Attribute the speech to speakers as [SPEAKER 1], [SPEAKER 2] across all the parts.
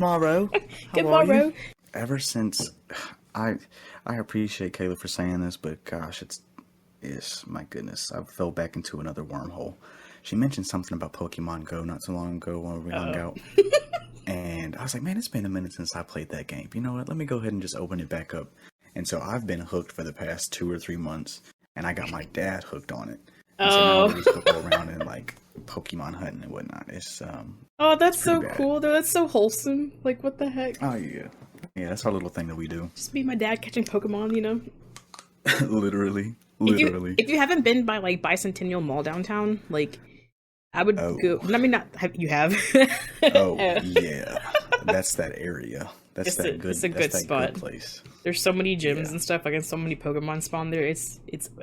[SPEAKER 1] morrow.
[SPEAKER 2] Good
[SPEAKER 1] How are
[SPEAKER 2] morrow.
[SPEAKER 1] you? Ever since I I appreciate Kayla for saying this, but gosh, it's my goodness. I fell back into another wormhole. She mentioned something about Pokemon Go not so long ago when we hung out. And I was like, man, it's been a minute since I played that game. You know what? Let me go ahead and just open it back up. And so I've been hooked for the past 2 or 3 months, and I got my dad hooked on it. And so now we just go around and like Pokemon hunting and whatnot. It's
[SPEAKER 2] Oh, that's
[SPEAKER 1] it's
[SPEAKER 2] so
[SPEAKER 1] pretty bad.
[SPEAKER 2] cool, though. That's so wholesome. Like, what the heck?
[SPEAKER 1] Oh yeah, yeah. That's our little thing that we do.
[SPEAKER 2] Just be my dad catching Pokemon, you know?
[SPEAKER 1] Literally.
[SPEAKER 2] If you haven't been by, like, Bicentennial Mall downtown, like, I would go... I mean, you have.
[SPEAKER 1] Oh, yeah. That's that area. It's a
[SPEAKER 2] good spot.
[SPEAKER 1] Good place.
[SPEAKER 2] There's so many gyms and stuff, like, and so many Pokemon spawn there. It's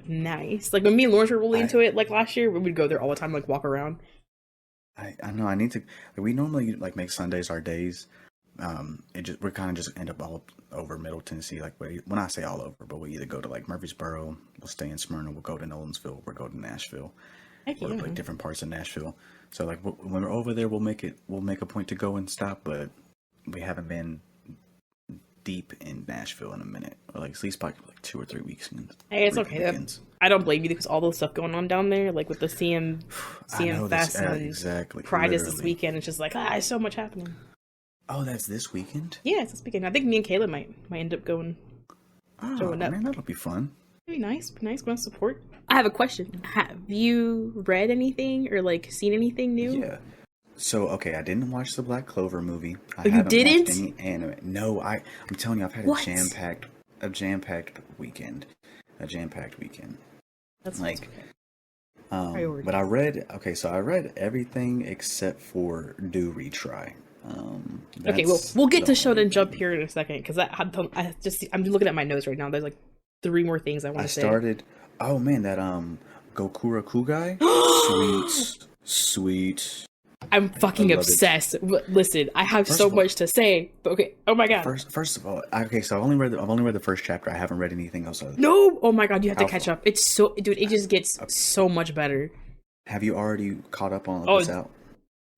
[SPEAKER 2] nice. Like, when me and Lawrence were really into it, like, last year, we would go there all the time, like, walk around.
[SPEAKER 1] I know, I need to... Like, we normally, like, make Sundays our days. We kind of just end up all over Middle Tennessee. Like, when I say all over, but we either go to, like, Murfreesboro, we'll stay in Smyrna, we'll go to Nolensville, we'll go to Nashville. Or, like, different parts of Nashville. So, like, when we're over there, we'll make a point to go and stop, but we haven't been deep in Nashville in a minute, or like at least probably like 2 or 3 weeks.
[SPEAKER 2] Hey, it's okay. I don't blame you because all the stuff going on down there, like with the CM Fest and
[SPEAKER 1] exactly.
[SPEAKER 2] Pride is this weekend. It's just like there's so much happening.
[SPEAKER 1] Oh, that's this weekend?
[SPEAKER 2] Yeah, it's this weekend. I think me and Kayla might end up going.
[SPEAKER 1] Showing up. Man, that'll be fun.
[SPEAKER 2] Be nice. Going to support. I have a question. Have you read anything or like seen anything new?
[SPEAKER 1] Yeah. So, okay, I didn't watch the Black Clover movie.
[SPEAKER 2] You didn't?
[SPEAKER 1] Watched any anime. No, I'm telling you, I've had a jam-packed weekend.
[SPEAKER 2] That's
[SPEAKER 1] like,
[SPEAKER 2] priority.
[SPEAKER 1] But I read everything except for Do Retry.
[SPEAKER 2] Okay, well, we'll get to Shonen Jump here in a second because I'm looking at my notes right now. There's like 3 more things I want to say.
[SPEAKER 1] I started. Oh man, that Gokura Kugai, sweet.
[SPEAKER 2] I'm fucking obsessed. Listen, I have so much to say. But okay, oh my god.
[SPEAKER 1] First of all, okay, so I've only read the first chapter. I haven't read anything else.
[SPEAKER 2] No, oh my god, you have to catch up. It's so, dude, it just gets so much better.
[SPEAKER 1] Have you already caught up on what's out?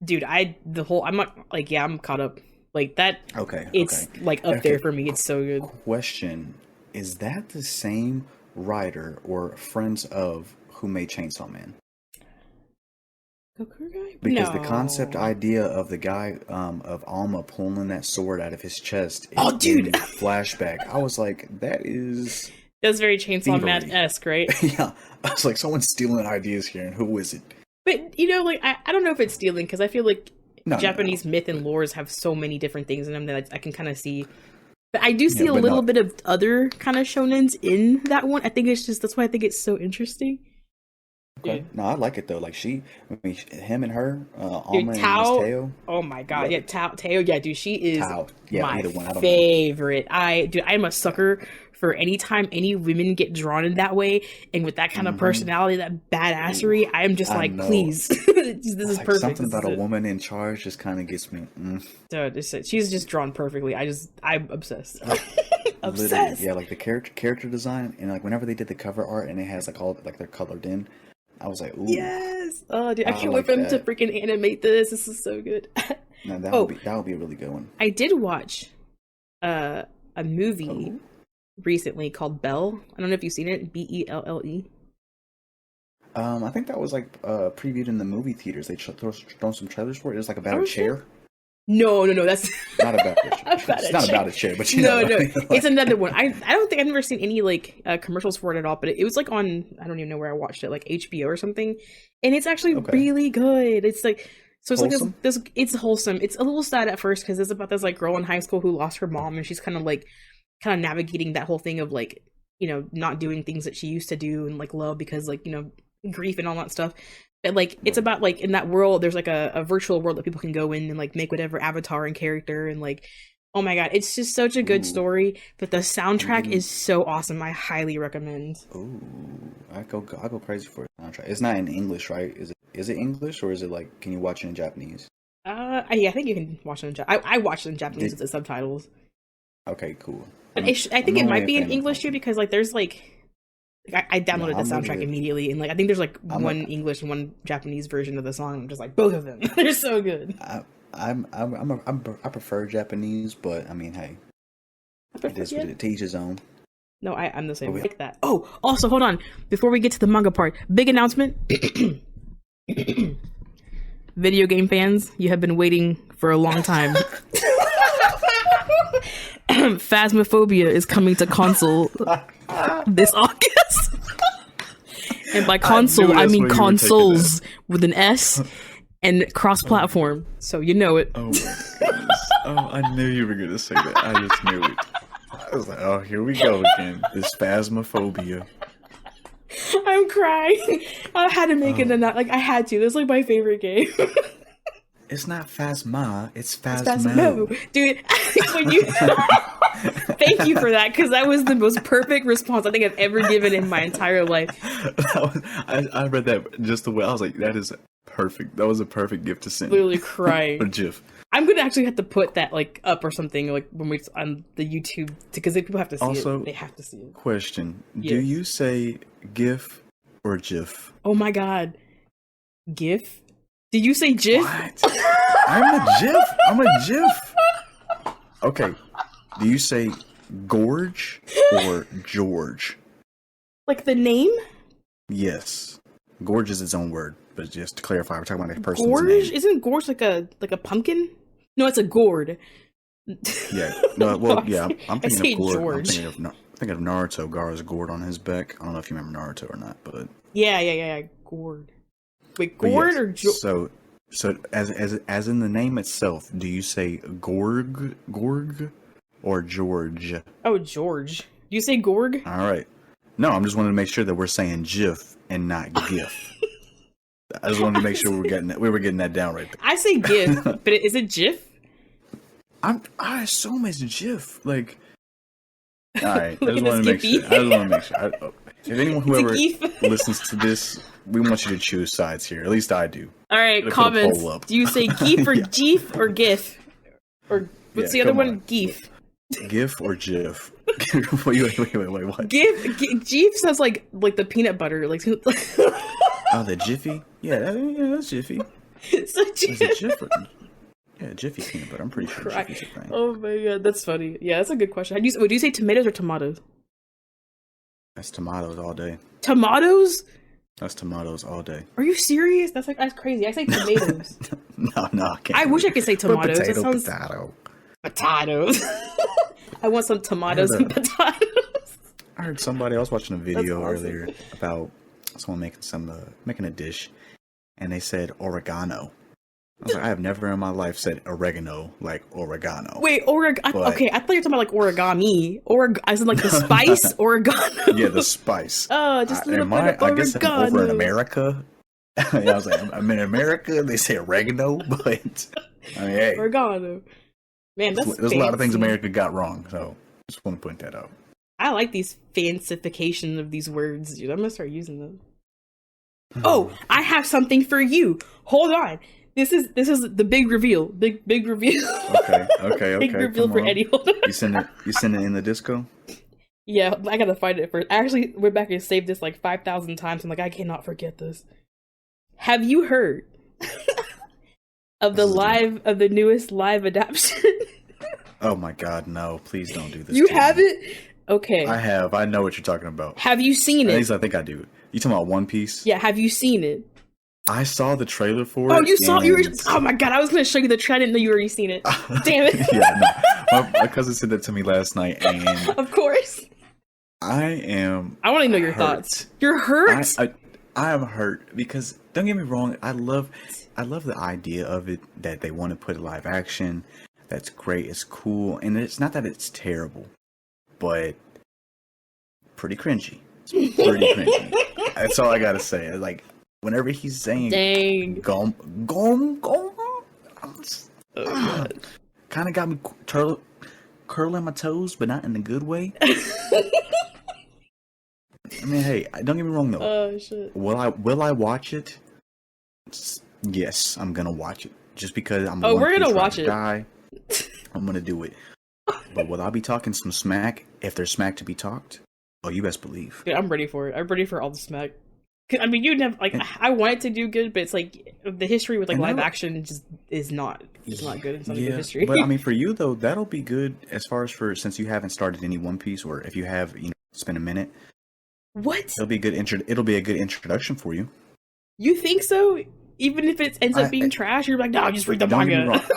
[SPEAKER 2] Dude, I'm not like, yeah, I'm caught up like that.
[SPEAKER 1] Okay,
[SPEAKER 2] it's like up there for me. It's so good.
[SPEAKER 1] Question: is that the same writer or friends of who made Chainsaw Man? Because the concept idea of the guy of Alma pulling that sword out of his chest in flashback, I was like, that's
[SPEAKER 2] very Chainsaw Man-esque, right?
[SPEAKER 1] Yeah, I was like, someone's stealing ideas here, and who is it?
[SPEAKER 2] But like I don't know if it's stealing because I feel like Japanese myth and lores have so many different things in them that I can kind of see. But I do see a little bit of other kind of shonens in that one. I think that's why I think it's so interesting.
[SPEAKER 1] Okay. No, I like it though. Like him and her, Alma and Teo.
[SPEAKER 2] Oh my god, yeah, Teo. Yeah, dude, she is my favorite. I'm a sucker for any time any women get drawn in that way and with that kind of personality, that badassery. I am just like, please, this is like perfect.
[SPEAKER 1] Something about a woman in charge just kind of gets me.
[SPEAKER 2] Dude, she's just drawn perfectly. I'm obsessed. Obsessed.
[SPEAKER 1] Yeah, like the character design and like whenever they did the cover art and it has like all like they're colored in. I was like, ooh.
[SPEAKER 2] Yes. Oh, dude, I can't wait for them to freaking animate this. This is so good.
[SPEAKER 1] No, that would be a really good one.
[SPEAKER 2] I did watch a movie recently called Belle. I don't know if you've seen it. Belle.
[SPEAKER 1] I think that was like previewed in the movie theaters. They thrown some trailers for it. It was like about a chair.
[SPEAKER 2] No, that's
[SPEAKER 1] not about a chair. It's not about a chair, but you know.
[SPEAKER 2] No, it's another one. I don't think I've never seen any like commercials for it at all, but it was like on, I don't even know where I watched it, like HBO or something, and it's actually really good. It's like, so it's wholesome? Like this, it's wholesome. It's a little sad at first because it's about this like girl in high school who lost her mom, and she's kind of navigating that whole thing of like, you know, not doing things that she used to do and like love because like, you know, grief and all that stuff. But like it's about like in that world there's like a virtual world that people can go in and like make whatever avatar and character, and like, oh my god, it's just such a good story. But the soundtrack is so awesome. I highly recommend.
[SPEAKER 1] Ooh, I go crazy for the soundtrack. It's not in English, right? Is it English or is it like, can you watch it in Japanese?
[SPEAKER 2] Yeah, I think you can watch it in Japanese. I watched it in Japanese with the subtitles.
[SPEAKER 1] Okay, cool.
[SPEAKER 2] But I think it might be in English too because like there's like I downloaded the soundtrack immediately, and like I think there's like one English and one Japanese version of the song. I'm just like, both of them. They're so good.
[SPEAKER 1] I prefer Japanese, but I mean, hey, it is what it teaches his own.
[SPEAKER 2] No, I'm the same. Like that. Oh, also, hold on. Before we get to the manga part, big announcement. Video game fans, you have been waiting for a long time. Phasmophobia is coming to console this August. And by console, I mean consoles with an S and cross-platform. So you know it.
[SPEAKER 1] Oh my goodness. Oh, I knew you were going to say that. I just knew it. I was like, oh, here we go again. This Phasmophobia.
[SPEAKER 2] I'm crying. I had to make it I had to. This is like my favorite game.
[SPEAKER 1] It's not Phasma, it's Phasmo.
[SPEAKER 2] Dude, when you thank you for that, because that was the most perfect response I think I've ever given in my entire life.
[SPEAKER 1] I read that just the way I was like, that is perfect. That was a perfect gift to send.
[SPEAKER 2] Literally crying.
[SPEAKER 1] Or GIF.
[SPEAKER 2] I'm gonna actually have to put that like up or something like when we on the YouTube because people have to see it. They have to see it.
[SPEAKER 1] Question: Do you say GIF or GIF?
[SPEAKER 2] Oh my god, GIF? Did you say GIF?
[SPEAKER 1] What? I'm a GIF. I'm a GIF. Okay. Do you say Gorge or George?
[SPEAKER 2] Like the name?
[SPEAKER 1] Yes. Gorge is its own word, but just to clarify, we're talking about a person's
[SPEAKER 2] Gorge?
[SPEAKER 1] name.
[SPEAKER 2] Isn't Gorge like a pumpkin? No, it's a gourd.
[SPEAKER 1] Yeah. No. Well, yeah. I'm thinking of gourd.
[SPEAKER 2] George.
[SPEAKER 1] I'm thinking of Naruto. Gaara's gourd on his back. I don't know if you remember Naruto or not, but
[SPEAKER 2] yeah. Gourd. Wait, gourd or George?
[SPEAKER 1] So as in the name itself, do you say Gorg, or George?
[SPEAKER 2] Oh, George. Do you say Gorg?
[SPEAKER 1] All right. No, I'm just wanting to make sure that we're saying GIF and not GIF. I just wanted to make sure we were getting that down right there.
[SPEAKER 2] I say GIF, but is it GIF?
[SPEAKER 1] I assume it's GIF. Like, all right. I
[SPEAKER 2] Look
[SPEAKER 1] just
[SPEAKER 2] at
[SPEAKER 1] want to
[SPEAKER 2] this
[SPEAKER 1] make sure. I just want to make sure. If anyone whoever
[SPEAKER 2] GIF.
[SPEAKER 1] listens to this, we want you to choose sides here. At least I do.
[SPEAKER 2] All right, comments. Do you say GIF or GIF or GIF? Or what's the other one? GIF.
[SPEAKER 1] GIF or GIF? wait, what?
[SPEAKER 2] GIF sounds like the peanut butter. Like
[SPEAKER 1] Oh, the Jiffy? Yeah, that's Jiffy.
[SPEAKER 2] So GIF.
[SPEAKER 1] Yeah, Jiffy peanut butter. I'm pretty sure Jiffy's a thing.
[SPEAKER 2] Oh my god, that's funny. Yeah, that's a good question. Would you say tomatoes or tomatoes?
[SPEAKER 1] That's tomatoes all day.
[SPEAKER 2] Tomatoes?
[SPEAKER 1] That's tomatoes all day.
[SPEAKER 2] Are you serious? That's crazy. I say tomatoes.
[SPEAKER 1] No, I can't.
[SPEAKER 2] I wish I could say tomatoes.
[SPEAKER 1] Potato,
[SPEAKER 2] that sounds...
[SPEAKER 1] potato.
[SPEAKER 2] Potatoes. I want some tomatoes and potatoes.
[SPEAKER 1] I heard somebody. I was watching a video earlier about someone making a dish, and they said oregano. I was like, I have never in my life said oregano like oregano.
[SPEAKER 2] Wait, okay, I thought you were talking about like origami. As in like the spice, oregano.
[SPEAKER 1] Yeah, the spice.
[SPEAKER 2] Oh, just a little bit of oregano.
[SPEAKER 1] I guess over in America. I was like, I'm in America, they say oregano, but I mean, hey.
[SPEAKER 2] Oregano. Man, there's
[SPEAKER 1] a lot of things America got wrong, so just want to point that out.
[SPEAKER 2] I like these fancification of these words, dude. I'm gonna start using them. Oh, I have something for you. Hold on. This is the big reveal. Big reveal.
[SPEAKER 1] Okay.
[SPEAKER 2] Big reveal for Eddie. Hold on.
[SPEAKER 1] You send it in the disco?
[SPEAKER 2] Yeah, I gotta find it first. I actually went back and saved this like 5,000 times. I'm like, I cannot forget this. Have you heard of the newest live adaptation?
[SPEAKER 1] Oh my god, no. Please don't do this.
[SPEAKER 2] You haven't? Okay.
[SPEAKER 1] I have. I know what you're talking about.
[SPEAKER 2] Have you seen it?
[SPEAKER 1] At least I think I do. You talking about One Piece?
[SPEAKER 2] Yeah, have you seen it?
[SPEAKER 1] I saw the trailer for it.
[SPEAKER 2] Oh, you saw it? Oh my god, I was going to show you the trailer. I didn't know you already seen it. Damn it.
[SPEAKER 1] Yeah, no. My cousin said that to me last night, and...
[SPEAKER 2] Of course.
[SPEAKER 1] I want
[SPEAKER 2] to know your thoughts. You're hurt?
[SPEAKER 1] I am hurt, because, don't get me wrong, I love the idea of it, that they want to put live action. That's great, it's cool, and it's not that it's terrible, but pretty cringy. It's pretty cringy. That's all I gotta say. Like, whenever he's saying gum, kind of got me curling my toes, but not in a good way. I mean, hey, don't get me wrong though.
[SPEAKER 2] Oh shit.
[SPEAKER 1] Will I watch it? Yes, I'm gonna watch it. Just because I'm
[SPEAKER 2] we're gonna watch it.
[SPEAKER 1] Guy, I'm gonna do it. But will I be talking some smack if there's smack to be talked? Oh, you best believe.
[SPEAKER 2] Dude, I'm ready for it. I'm ready for all the smack. I mean, you never like. I want it to do good, but it's like the history with like live
[SPEAKER 1] that,
[SPEAKER 2] action just is not. It's not good. It's not a good
[SPEAKER 1] yeah,
[SPEAKER 2] history.
[SPEAKER 1] but I mean, for you though, that'll be good as far as for since you haven't started any One Piece, or if you have, spend a minute.
[SPEAKER 2] What?
[SPEAKER 1] It'll be a good it'll be a good introduction for you.
[SPEAKER 2] You think so? Even if it ends up being trash, you're like, no, just read the manga.
[SPEAKER 1] Don't get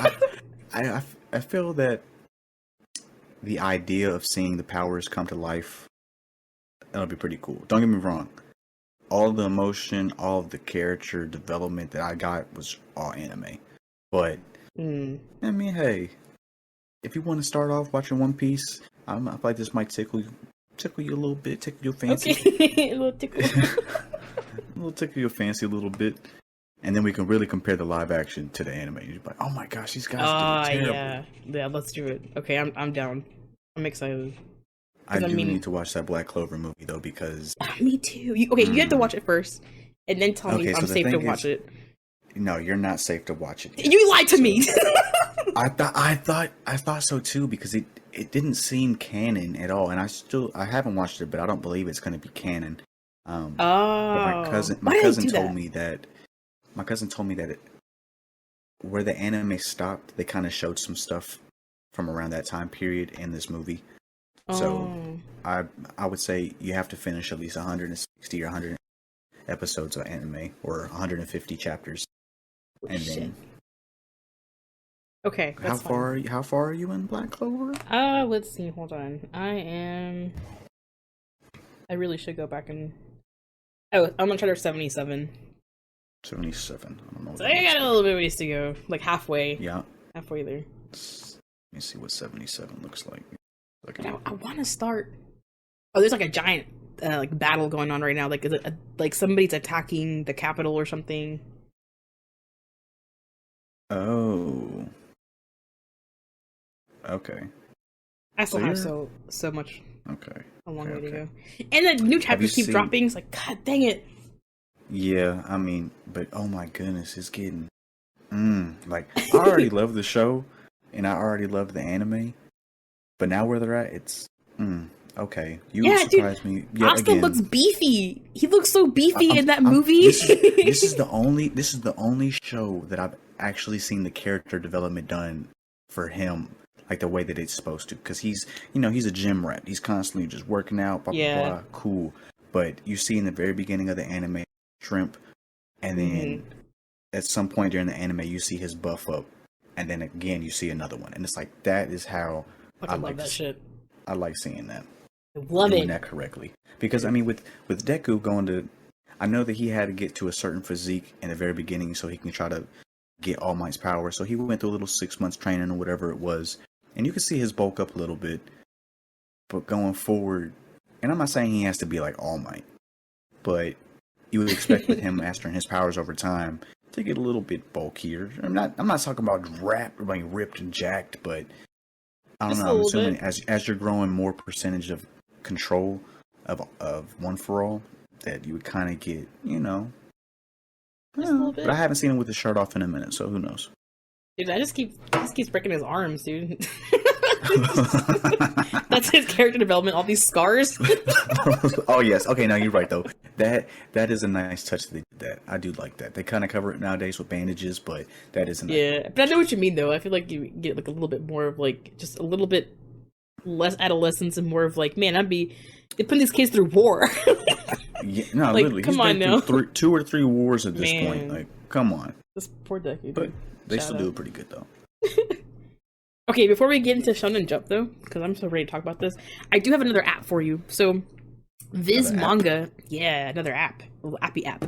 [SPEAKER 1] me wrong. I feel that the idea of seeing the powers come to life, that'll be pretty cool. Don't get me wrong. All the emotion, all of the character development that I got was all anime. But, I mean, hey, if you want to start off watching One Piece, I feel like this might tickle you a little bit, tickle your fancy.
[SPEAKER 2] Okay, a little tickle.
[SPEAKER 1] Tickle your fancy a little bit. And then we can really compare the live action to the anime. You're like, oh my gosh, these guys did terrible.
[SPEAKER 2] Yeah, let's do it. Okay, I'm down. I'm excited.
[SPEAKER 1] I need to watch that Black Clover movie though, because
[SPEAKER 2] me too. You have to watch it first, and then tell me if I'm safe to watch it. No,
[SPEAKER 1] you're not safe to watch it.
[SPEAKER 2] You lied to me.
[SPEAKER 1] I thought so too, because it didn't seem canon at all, and I haven't watched it, but I don't believe it's going to be canon. But my cousin told me that where the anime stopped, they kind of showed some stuff from around that time period in this movie. So I would say you have to finish at least 160 or 100 episodes of anime, or 150 chapters, and then.
[SPEAKER 2] Okay.
[SPEAKER 1] How far are you in Black Clover?
[SPEAKER 2] Let's see. Hold on. I really should go back and. Oh, I'm on chapter 77.
[SPEAKER 1] 77. I don't know.
[SPEAKER 2] So I got a little bit of ways to go, like halfway.
[SPEAKER 1] Yeah.
[SPEAKER 2] Halfway there.
[SPEAKER 1] Let me see what 77 looks like.
[SPEAKER 2] I want to start. Oh, there's like a giant like battle going on right now. Like, is it like somebody's attacking the capital or something?
[SPEAKER 1] Oh. Okay.
[SPEAKER 2] I still have so much.
[SPEAKER 1] Okay.
[SPEAKER 2] A long way to go. And the new chapters keep dropping. It's like, God dang it.
[SPEAKER 1] Yeah, I mean, but oh my goodness, it's getting. Like, I already love the show, and I already love the anime, but now where they're at, it's. Okay. You surprised me yet
[SPEAKER 2] Asta
[SPEAKER 1] again.
[SPEAKER 2] looks beefy. He looks so beefy in that movie.
[SPEAKER 1] This is the only show that I've actually seen the character development done for him, like the way that it's supposed to. Because he's a gym rat. He's constantly just working out, blah, blah, blah. Cool. But you see in the very beginning of the anime, shrimp, and then at some point during the anime, you see his buff up, and then again, you see another one. And it's like, that is how
[SPEAKER 2] I like that shit.
[SPEAKER 1] I like seeing that.
[SPEAKER 2] Doing
[SPEAKER 1] that correctly. Because, I mean, with Deku going to... I know that he had to get to a certain physique in the very beginning so he can try to get All Might's power. So he went through a little 6 months training or whatever it was. And you can see his bulk up a little bit. But going forward... And I'm not saying he has to be like All Might. But you would expect with him mastering his powers over time to get a little bit bulkier. I'm not talking about ripped and jacked, but... I don't know. I'm assuming as you're growing more percentage of control of One for All, that you would kind of get, But I haven't seen him with his shirt off in a minute, so who knows?
[SPEAKER 2] Dude, he just keeps breaking his arms, dude. That's his character development. All these scars.
[SPEAKER 1] Oh yes. Okay. No, you're right though. That is a nice touch. That they did that. I do like that. They kind of cover it nowadays with bandages, but that is a nice touch.
[SPEAKER 2] But I know what you mean though. I feel like you get like a little bit more of like just a little bit less adolescence and more of like, man, they putting these kids through war.
[SPEAKER 1] Yeah, no,
[SPEAKER 2] like,
[SPEAKER 1] literally.
[SPEAKER 2] Come on now.
[SPEAKER 1] 2 or 3 wars at this point. Like, come on.
[SPEAKER 2] This poor Deku.
[SPEAKER 1] But they still do it pretty good though.
[SPEAKER 2] Okay, before we get into Shonen Jump though, because I'm so ready to talk about this, I do have another app for you. So Viz Manga, another app, a little appy app.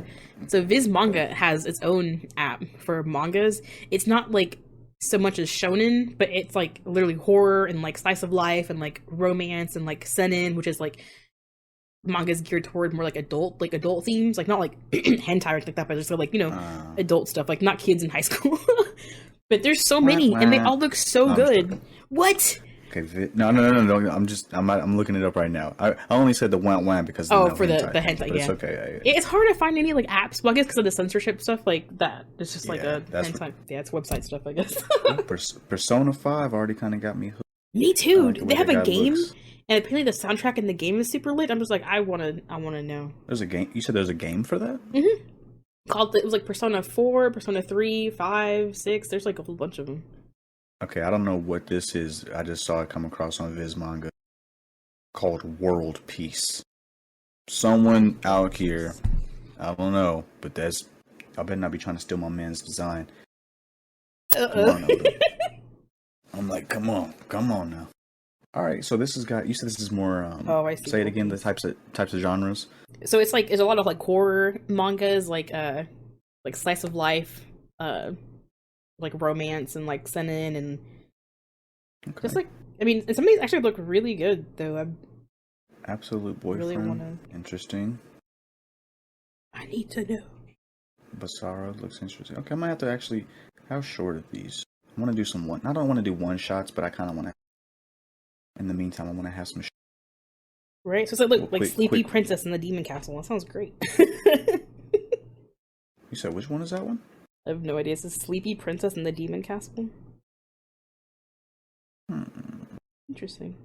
[SPEAKER 2] So Viz Manga has its own app for mangas. It's not like so much as shonen, but it's like literally horror and like slice of life and like romance and like seinen, which is like mangas geared toward more like adult themes, like not like hentai or like that, but just like adult stuff, like not kids in high school. But there's so many, and they all look so good. What?
[SPEAKER 1] Okay, no. I'm looking it up right now. I only said the wah because
[SPEAKER 2] for the hentai,
[SPEAKER 1] but it's okay.
[SPEAKER 2] It's hard to find any like apps. Well, I guess because of the censorship stuff, like that. It's just like a hentai. It's website stuff, I guess.
[SPEAKER 1] Persona 5 already kind of got me hooked.
[SPEAKER 2] Me too.
[SPEAKER 1] The
[SPEAKER 2] They
[SPEAKER 1] way
[SPEAKER 2] have
[SPEAKER 1] the
[SPEAKER 2] a
[SPEAKER 1] guy
[SPEAKER 2] game,
[SPEAKER 1] looks.
[SPEAKER 2] and apparently the soundtrack in the game is super lit. I'm just like, I wanna know.
[SPEAKER 1] There's a game. You said there's a game for that?
[SPEAKER 2] Mm-hmm. It was like Persona 4, Persona 3, 5, 6. There's like a whole bunch of them.
[SPEAKER 1] Okay, I don't know what this is. I just saw it come across on Viz Manga called World Peace. Someone out here, I don't know, but I better not be trying to steal my man's design. Come on, Oda. I'm like, come on now. All right, so this has got. You said this is more.
[SPEAKER 2] I see.
[SPEAKER 1] Say it again. The types of genres.
[SPEAKER 2] So it's like there's a lot of like horror mangas, like slice of life, like romance and like seinen and just like I mean, some of these actually look really good though.
[SPEAKER 1] Absolute Boyfriend. Really interesting.
[SPEAKER 2] I need to know.
[SPEAKER 1] Basara looks interesting. Okay, I might have to actually. How short are these? I want to do some one. I don't want to do one shots, but I kind of want to. In the meantime, I want to have some.
[SPEAKER 2] Right, so it's like Sleepy Princess in the Demon Castle. That sounds great.
[SPEAKER 1] You said which one is that one?
[SPEAKER 2] I have no idea. It's a Sleepy Princess in the Demon Castle. Interesting.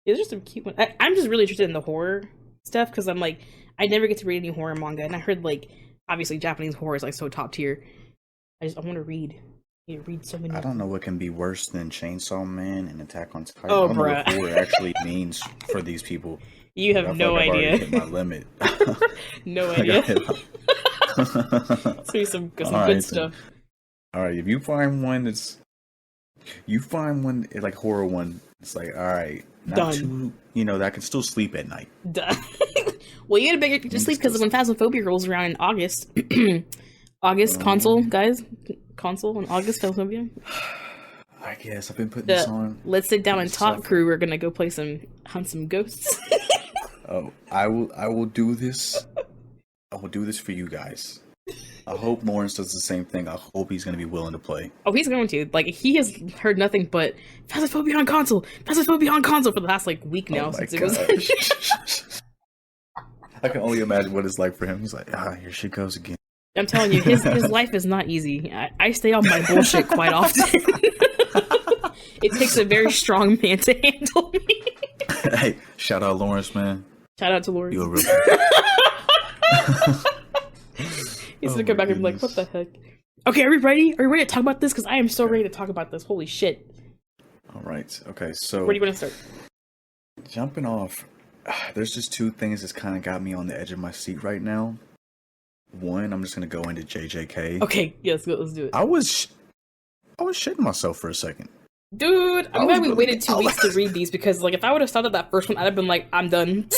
[SPEAKER 2] It's just a cute one. I'm just really interested in the horror stuff because I'm like, I never get to read any horror manga, and I heard like obviously Japanese horror is like so top tier. I want to read. You read so many.
[SPEAKER 1] I don't know what can be worse than Chainsaw Man and Attack on Titan.
[SPEAKER 2] Oh,
[SPEAKER 1] I don't know what horror actually means for these people.
[SPEAKER 2] You have no idea.
[SPEAKER 1] I've hit my limit.
[SPEAKER 2] No idea. Let's do some good stuff.
[SPEAKER 1] All right, if you find one like horror one, it's like all right, not
[SPEAKER 2] done.
[SPEAKER 1] Too, that I can still sleep at night.
[SPEAKER 2] Done. Well, you gotta get to sleep because when Phasmophobia rolls around in August, console in August, Phasmophobia.
[SPEAKER 1] I guess I've been putting this on.
[SPEAKER 2] Let's sit down and talk crew. We're gonna go hunt some ghosts.
[SPEAKER 1] Oh, I will do this. I will do this for you guys. I hope Lawrence does the same thing. I hope he's going to be willing to play.
[SPEAKER 2] Oh, he's going to. Like, he has heard nothing but Phasmophobia on console for the last, like, week now since it was...
[SPEAKER 1] I can only imagine what it's like for him. He's like, here she goes again.
[SPEAKER 2] I'm telling you, his life is not easy. I stay on my bullshit quite often. It takes a very strong man to handle me.
[SPEAKER 1] Hey, shout out Lawrence, man.
[SPEAKER 2] Shout out to Lawrence.
[SPEAKER 1] You're real.
[SPEAKER 2] He's gonna come back and be like, what the heck? Okay, are we ready? Are we ready to talk about this? Because I am so ready to talk about this. Holy shit.
[SPEAKER 1] All right. Okay, so...
[SPEAKER 2] Where do you want to start?
[SPEAKER 1] Jumping off, there's just two things that's kind of got me on the edge of my seat right now. One, I'm just going to go into JJK.
[SPEAKER 2] Okay, yes, let's do it.
[SPEAKER 1] I was shitting myself for a second.
[SPEAKER 2] Dude, I'm glad we waited 2 weeks to read these because, like, if I would have started that first one, I'd have been like, I'm done.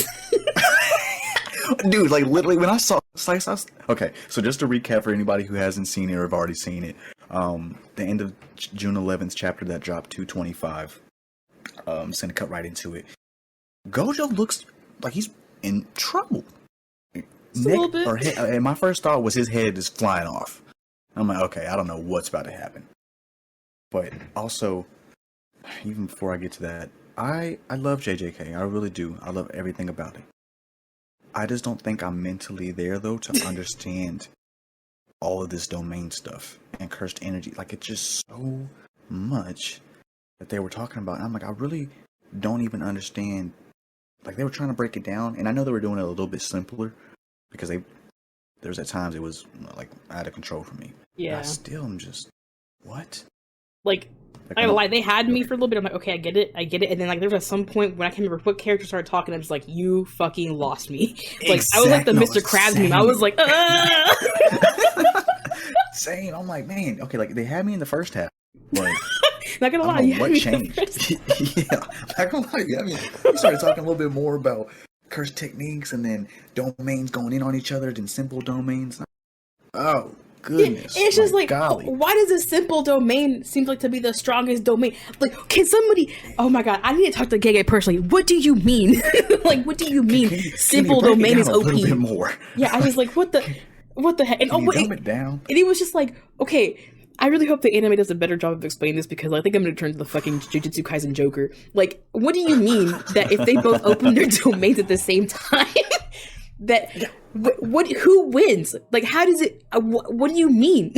[SPEAKER 1] Dude, like, literally, when I saw Slice, okay, so just to recap for anybody who hasn't seen it or have already seen it, the end of June 11th chapter that dropped 225, I'm just gonna cut right into it. Gojo looks like he's in trouble.
[SPEAKER 2] A little bit.
[SPEAKER 1] And my first thought was his head is flying off. I'm like, okay, I don't know what's about to happen. But also, even before I get to that, I love JJK. I really do. I love everything about it. I just don't think I'm mentally there, though, to understand all of this domain stuff and cursed energy. Like, it's just so much that they were talking about. And I'm like, I really don't even understand. Like, they were trying to break it down, and I know they were doing it a little bit simpler because there's at times it was, like, out of control for me.
[SPEAKER 2] Yeah.
[SPEAKER 1] But I still am just, what?
[SPEAKER 2] Like I lie, they had me for a little bit. I'm like, okay, I get it. And then, like, there was at some point when I can't remember what character started talking, I'm just like, you fucking lost me. Like, I was like the Mr. Krabs meme. I was like,
[SPEAKER 1] Same. I'm like, man, okay, like, they had me in the first half. But
[SPEAKER 2] not gonna lie,
[SPEAKER 1] what changed? Yeah, not gonna lie. I mean, we started talking a little bit more about curse techniques and then domains going in on each other than simple domains. Oh, goodness.
[SPEAKER 2] It's just like,
[SPEAKER 1] golly.
[SPEAKER 2] Why does a simple domain seem like to be the strongest domain? Like, can somebody, oh my god, I need to talk to Gege personally. What do you mean? Like, what do you mean simple domain is OP?
[SPEAKER 1] A little bit more.
[SPEAKER 2] Yeah, I was like, what the heck? And
[SPEAKER 1] dumb it down?
[SPEAKER 2] And it was just like, okay, I really hope the anime does a better job of explaining this because I think I'm going to turn to the fucking Jujutsu Kaisen Joker. Like, what do you mean that if they both open their domains at the same time, that who wins? Like, how does it? What do you mean?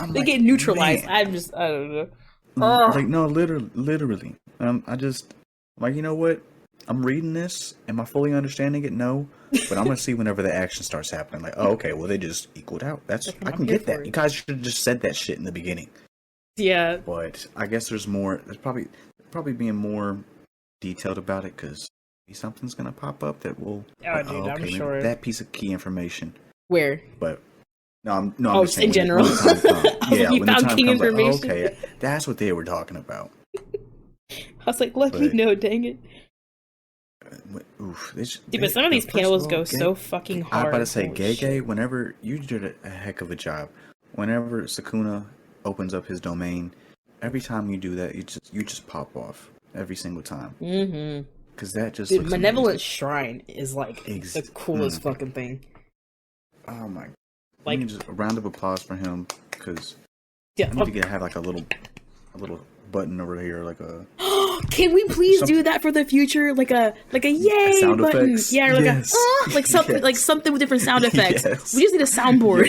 [SPEAKER 2] They get neutralized.
[SPEAKER 1] Man.
[SPEAKER 2] I don't know.
[SPEAKER 1] Like, no, literally. I just, like, you know what? I'm reading this. Am I fully understanding it? No. But I'm going to see whenever the action starts happening. Like, oh, okay, well, they just equaled out. I can get that. You guys should have just said that shit in the beginning.
[SPEAKER 2] Yeah.
[SPEAKER 1] But I guess there's more. There's probably being more detailed about it because something's going to pop up that will.
[SPEAKER 2] Oh, dude, I'm sure.
[SPEAKER 1] That piece of key information.
[SPEAKER 2] Where?
[SPEAKER 1] But. I'm just saying,
[SPEAKER 2] in general.
[SPEAKER 1] When the time comes, yeah,
[SPEAKER 2] when the time comes,
[SPEAKER 1] like, oh, okay, that's what they were talking about.
[SPEAKER 2] I was like, let me know, dang it.
[SPEAKER 1] Oof,
[SPEAKER 2] dude, but some of these panels go so fucking hard.
[SPEAKER 1] I'm about to say, Gege, whenever you did a heck of a job. Whenever Sukuna opens up his domain, every time you do that, you just pop off every single time.
[SPEAKER 2] Mm-hmm.
[SPEAKER 1] Because that just
[SPEAKER 2] looks Malevolent amazing. Shrine is like the coolest fucking thing.
[SPEAKER 1] Oh my. Like, just a round of applause for him because I need to have like a little button over here, like a.
[SPEAKER 2] Can we please do that for the future? Like a yay
[SPEAKER 1] sound
[SPEAKER 2] button,
[SPEAKER 1] effects.
[SPEAKER 2] Yeah, or like something like something with different sound effects. Yes. We just need a soundboard.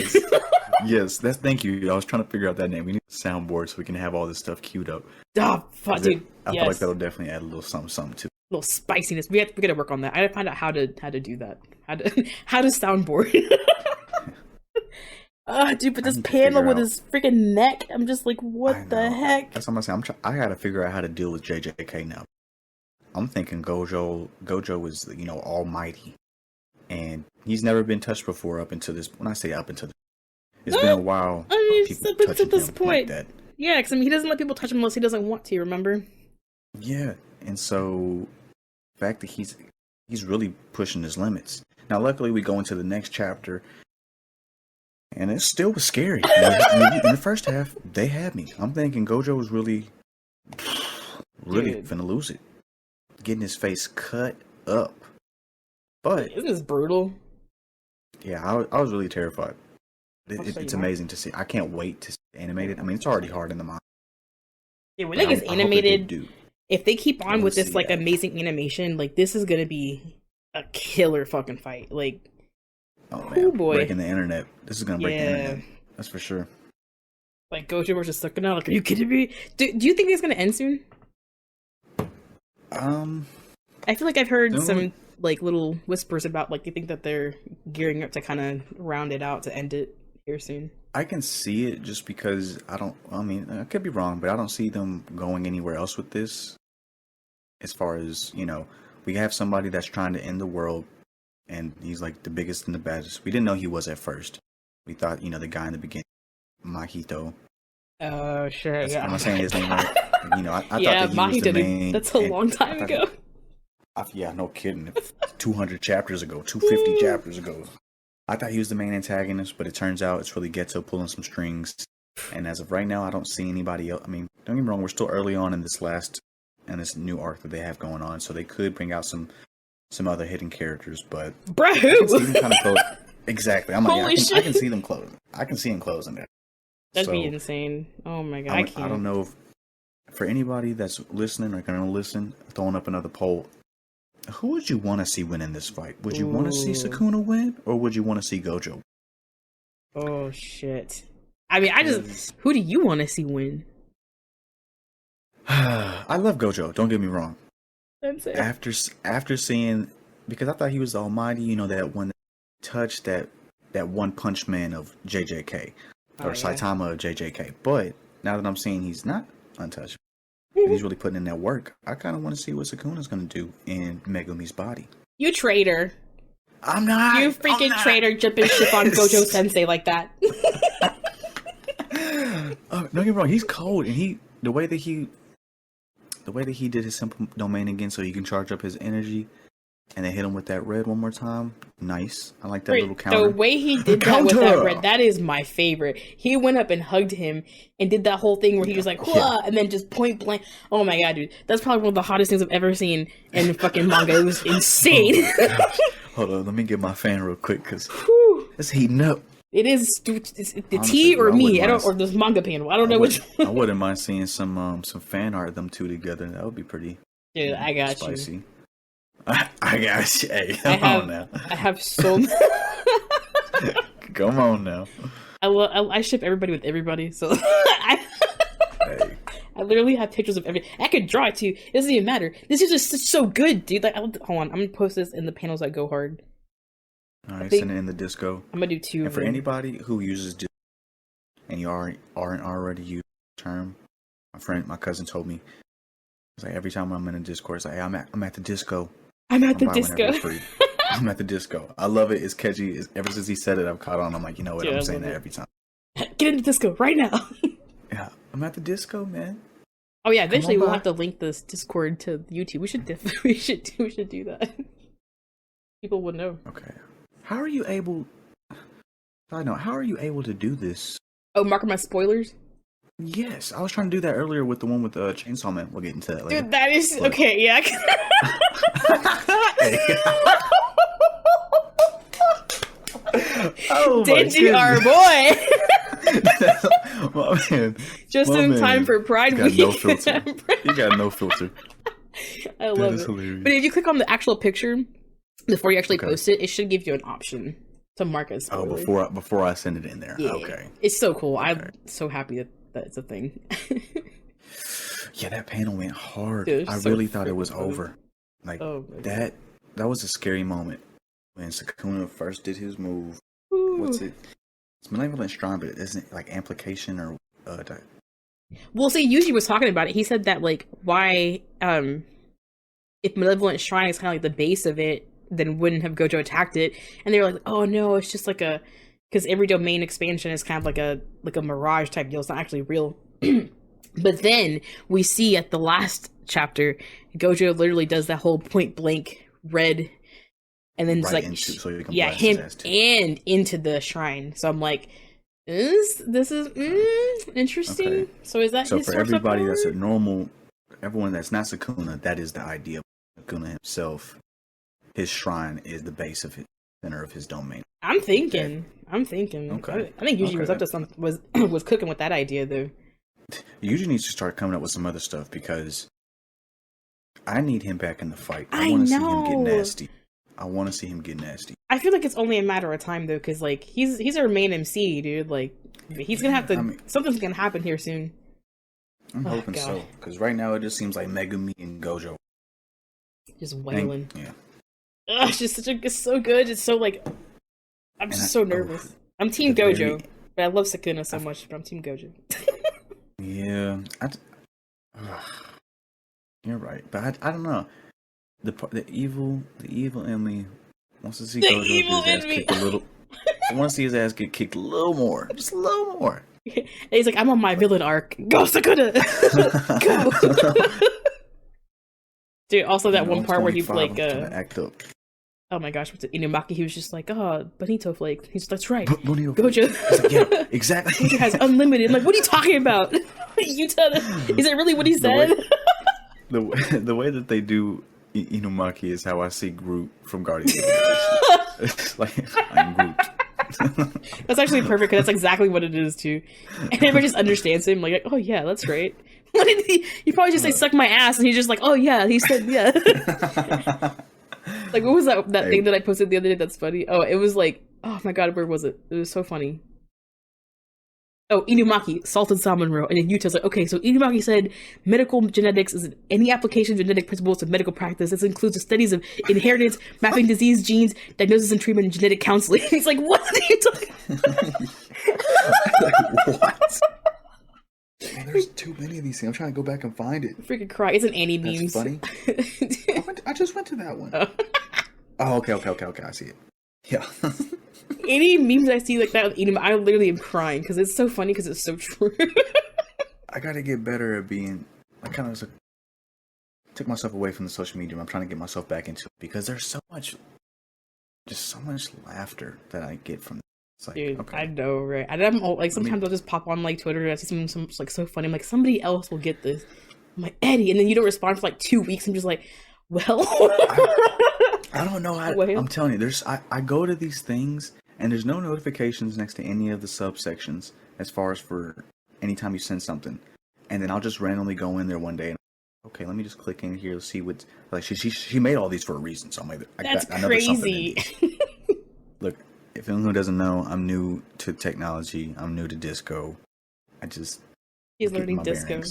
[SPEAKER 1] Yes, thank you. I was trying to figure out that name. We need a soundboard so we can have all this stuff queued up.
[SPEAKER 2] Oh, fuck, dude.
[SPEAKER 1] I feel like that'll definitely add a little something to it.
[SPEAKER 2] A little spiciness. We gotta work on that. I gotta find out how to do that. How to soundboard. Dude, but this panel with his freaking neck, I'm just like, what the heck?
[SPEAKER 1] That's what I'm saying. I gotta figure out how to deal with JJK now. I'm thinking Gojo is, almighty. And he's never been touched before up until this. When I say up until this, it's been a while.
[SPEAKER 2] I mean, it's up to this point. Like that. Yeah, because he doesn't let people touch him unless he doesn't want to, remember?
[SPEAKER 1] Yeah, and so the fact that he's really pushing his limits. Now, luckily, we go into the next chapter. And it still was scary. In the first half, they had me. I'm thinking Gojo was really finna lose it. Getting his face cut up. But
[SPEAKER 2] isn't this brutal?
[SPEAKER 1] Yeah, I was really terrified. It's amazing to see. I can't wait to see it animated. I mean, it's already hard in the mind.
[SPEAKER 2] Yeah, when it gets animated, if they keep on with this like amazing animation, like this is gonna be a killer fucking fight. Like.
[SPEAKER 1] Oh man, boy. Breaking the internet. This is gonna break the internet. That's for sure.
[SPEAKER 2] Like Gojo versus Sukuna. Like, are you kidding me? Do you think it's gonna end soon? I feel like I've heard some like little whispers about like you think that they're gearing up to kind of round it out to end it here soon.
[SPEAKER 1] I can see it just because I could be wrong, but I don't see them going anywhere else with this. As far as we have somebody that's trying to end the world. And he's like the biggest and the baddest. We didn't know he was at first. We thought, the guy in the beginning, Mahito.
[SPEAKER 2] Oh, sure. Yeah.
[SPEAKER 1] I'm not saying his name right. I thought that he was the main.
[SPEAKER 2] That's a long time ago.
[SPEAKER 1] Yeah, no kidding. 200 chapters ago, 250 chapters ago. I thought he was the main antagonist, but it turns out it's really Geto pulling some strings. And as of right now, I don't see anybody else. I mean, don't get me wrong, we're still early on in this new arc that they have going on, so they could bring out some other hidden characters, but
[SPEAKER 2] bro,
[SPEAKER 1] exactly. I'm like, I can see them closing. I can see them closing it.
[SPEAKER 2] That'd be insane. Oh my god, I can't.
[SPEAKER 1] I don't know if for anybody that's listening or gonna listen, throwing up another poll. Who would you want to see win in this fight? Would you want to see Sukuna win, or would you want to see Gojo?
[SPEAKER 2] Oh shit! I mean, who do you want to see win?
[SPEAKER 1] I love Gojo. Don't get me wrong. After seeing, because I thought he was the almighty, that one touch, that one punch man of JJK or Saitama of JJK. But now that I'm seeing he's not untouchable, and he's really putting in that work, I kind of want to see what Sukuna's going to do in Megumi's body.
[SPEAKER 2] You traitor!
[SPEAKER 1] I'm not.
[SPEAKER 2] You freaking traitor! Jumping ship on Gojo Sensei like that.
[SPEAKER 1] Don't get me wrong. He's cold, and the way that he did his simple domain again so he can charge up his energy and then hit him with that red one more time. Nice. I like that little counter.
[SPEAKER 2] The way he did that with that red, that is my favorite. He went up and hugged him and did that whole thing where he was like, and then just point blank. Oh my god, dude. That's probably one of the hottest things I've ever seen in fucking manga. It was insane.
[SPEAKER 1] Hold on, let me get my fan real quick because it's heating up.
[SPEAKER 2] It is the T or me. Or this manga panel. I don't know which.
[SPEAKER 1] I wouldn't mind seeing some fan art of them two together. That would be pretty.
[SPEAKER 2] Dude, I got
[SPEAKER 1] spicy.
[SPEAKER 2] You.
[SPEAKER 1] I got you. Hey, come on now.
[SPEAKER 2] I have so.
[SPEAKER 1] Come on now.
[SPEAKER 2] I ship everybody with everybody. So I literally have pictures of everything. I could draw it too. It doesn't even matter. This is just so good, dude. Like, hold on, I'm gonna post this in the panels that go hard.
[SPEAKER 1] All right, send it in the Disco.
[SPEAKER 2] I'm gonna do 2.
[SPEAKER 1] And for anybody who uses Disco and you aren't already using the term, my cousin told me, it's like every time I'm in a Discord, it's like, hey, I'm at the Disco.
[SPEAKER 2] I'm at the Disco.
[SPEAKER 1] I'm at the Disco. I love it. It's catchy. Ever since he said it, I've caught on. I'm like, you know what?
[SPEAKER 2] Dude,
[SPEAKER 1] I'm saying that every time.
[SPEAKER 2] Get in the Disco right now.
[SPEAKER 1] Yeah, I'm at the Disco, man.
[SPEAKER 2] Oh yeah, eventually we'll have to link this Discord to YouTube. We should do that. People would know.
[SPEAKER 1] Okay. How are you able? I know. How are you able to do this?
[SPEAKER 2] Oh, mark my spoilers.
[SPEAKER 1] Yes, I was trying to do that earlier with the one with the Chainsaw Man. We'll get into that later.
[SPEAKER 2] Dude, that is okay. Yeah.
[SPEAKER 1] Oh,
[SPEAKER 2] did you, our boy?
[SPEAKER 1] My man,
[SPEAKER 2] just in time for Pride Week.
[SPEAKER 1] No filter. You got no filter.
[SPEAKER 2] I love it. Hilarious. But if you click on the actual picture before you actually post it, it should give you an option to mark as spoilers.
[SPEAKER 1] Oh, before I send it in there. Yeah, okay.
[SPEAKER 2] It's so cool. Okay. I'm so happy that it's a thing.
[SPEAKER 1] Yeah, that panel went hard. Dude, I really thought it was over. Like that was a scary moment when Sukuna first did his move. Ooh. What's it? It's Malevolent Shrine, but it isn't like amplication or
[SPEAKER 2] Well, see, Yuji was talking about it. He said that like why if Malevolent Shrine is kind of like the base of it, then wouldn't have Gojo attacked it. And they were like, oh no, it's just like because every domain expansion is kind of like a mirage type deal. It's not actually real. But then we see at the last chapter, Gojo literally does that whole point blank red, and then right it's like him and into the shrine. So I'm like, this is interesting. Okay. So is that
[SPEAKER 1] for everybody that's everyone that's not Sukuna, that is the idea of Sukuna himself. His shrine is the base of his center of his domain.
[SPEAKER 2] I'm thinking. Okay. I think Yuji was up to something. Was cooking with that idea though.
[SPEAKER 1] Yuji needs to start coming up with some other stuff because I need him back in the fight. I want to see him get nasty. I feel like it's only a matter of time though, because like he's our main MC, dude. Like he's gonna have to. Something's gonna happen here soon. I'm hoping so, because right now it just seems like Megumi and Gojo
[SPEAKER 2] just wailing.
[SPEAKER 1] Yeah.
[SPEAKER 2] Ugh, it's just it's so good. It's so like I'm just so nervous. I'm Team Gojo, but I love Sukuna so much. But I'm Team Gojo.
[SPEAKER 1] Yeah, you're right, but I don't know. The evil Emily wants to see Gojo get his ass kicked a little. I want to see his ass get kicked a little more, just a little more.
[SPEAKER 2] And he's like, I'm on my villain arc. Go Sukuna, go. Dude, also that one part where he like
[SPEAKER 1] act up.
[SPEAKER 2] Oh my gosh, what's it? Inumaki, he was just like, Bonito Flake. He's like, that's right.
[SPEAKER 1] Gojo. Like, yeah, exactly.
[SPEAKER 2] Gojo has unlimited. I'm like, what are you talking about? You tell us. Is it really what he said?
[SPEAKER 1] The way that they do Inumaki is how I see Groot from Guardians of the Galaxy. It's like, I'm Groot.
[SPEAKER 2] That's actually perfect, because that's exactly what it is, too. And everybody just understands him, like, oh yeah, that's great. What did he probably just say, suck my ass, and he's just like, oh yeah, he said, yeah. Like, what was that thing that I posted the other day that's funny? Oh, it was like, oh my god, where was it? It was so funny. Oh, Inumaki, salted salmon roe. And then Yuta's like, okay, so Inumaki said medical genetics is any application of genetic principles to medical practice. This includes the studies of inheritance, mapping disease genes, diagnosis and treatment, and genetic counseling. He's like, what are you talking
[SPEAKER 1] like, what? Man, there's too many of these things. I'm trying to go back and find it.
[SPEAKER 2] Freaking cry. It's an Annie memes.
[SPEAKER 1] That's funny. I just went to that one. Oh, okay. I see it. Yeah.
[SPEAKER 2] Any memes I see like that with Edom, I literally am crying because it's so funny because it's so true.
[SPEAKER 1] I gotta get better at being. I kind of took myself away from the social media. I'm trying to get myself back into it because there's so much laughter that I get from. It's like,
[SPEAKER 2] dude,
[SPEAKER 1] okay.
[SPEAKER 2] I know, right? And I'm like, sometimes I'll just pop on like Twitter and I see something like so funny. I'm like, somebody else will get this. I'm like, Eddie, and then you don't respond for like 2 weeks. I'm just like, well,
[SPEAKER 1] I don't know. I'm telling you, I go to these things and there's no notifications next to any of the subsections as far as for anytime you send something, and then I'll just randomly go in there one day and okay, let me just click in here to see what's like. She made all these for a reason, so
[SPEAKER 2] that's crazy.
[SPEAKER 1] Look, if anyone doesn't know, I'm new to technology. I'm new to disco. He's
[SPEAKER 2] learning disco.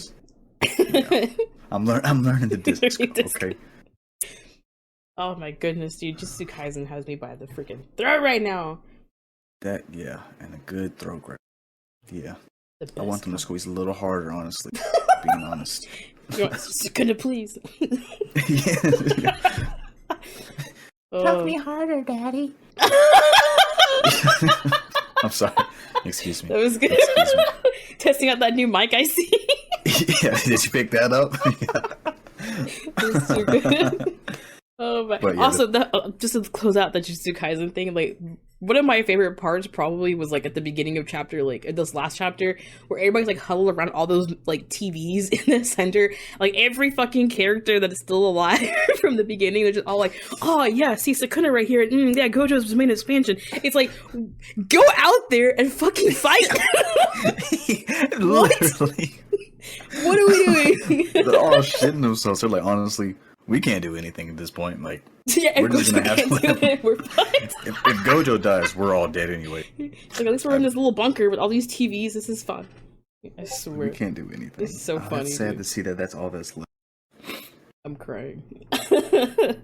[SPEAKER 1] Yeah. I'm learning the disc. Okay.
[SPEAKER 2] Oh my goodness, dude! Jujutsu Kaisen has me by the freaking throat right now.
[SPEAKER 1] And a good throat grab. Yeah. I want them to squeeze a little harder, honestly. Being honest.
[SPEAKER 2] You want Sukuna, please?
[SPEAKER 1] Yeah.
[SPEAKER 3] Choke me harder, Daddy.
[SPEAKER 1] I'm sorry. Excuse me.
[SPEAKER 2] That was good. Testing out that new mic I see.
[SPEAKER 1] Yeah, did you pick that up?
[SPEAKER 2] That's too good. Oh my! Yeah, also, just to close out the Jujutsu Kaisen thing, like one of my favorite parts probably was like at the beginning of chapter, like this last chapter, where everybody's like huddled around all those like TVs in the center. Like every fucking character that is still alive from the beginning, they're just all like, "Oh yeah, see Sukuna right here. Yeah, Gojo's main expansion." It's like, go out there and fucking fight.
[SPEAKER 1] Literally.
[SPEAKER 2] What are we doing?
[SPEAKER 1] They're all shitting themselves. They're like, honestly, we can't do anything at this point. Like,
[SPEAKER 2] yeah, we're just gonna have to. We're fine.
[SPEAKER 1] If Gojo dies, we're all dead anyway.
[SPEAKER 2] Like, at least we're in this little bunker with all these TVs. This is fun. I swear.
[SPEAKER 1] We can't do anything.
[SPEAKER 2] This is so funny.
[SPEAKER 1] It's sad to see that that's all that's left.
[SPEAKER 2] I'm crying.
[SPEAKER 1] Look,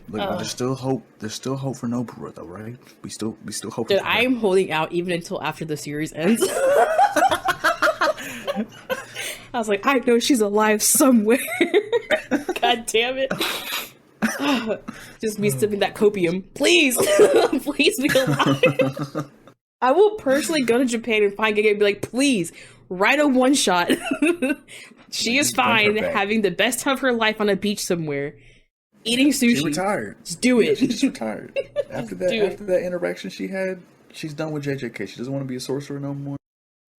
[SPEAKER 1] there's still hope. There's still hope for Nobara, though, right? We still hope.
[SPEAKER 2] Dude, I'm holding out even until after the series ends. I was like, I know she's alive somewhere. God damn it. Just me sipping that copium. Please. Please be alive. I will personally go to Japan and find Gege and be like, please, write a one-shot. She is fine, having the best time of her life on a beach somewhere, eating sushi.
[SPEAKER 1] She retired.
[SPEAKER 2] Just do it.
[SPEAKER 1] She just retired. After that interaction she had, she's done with JJK. She doesn't want to be a sorcerer no more.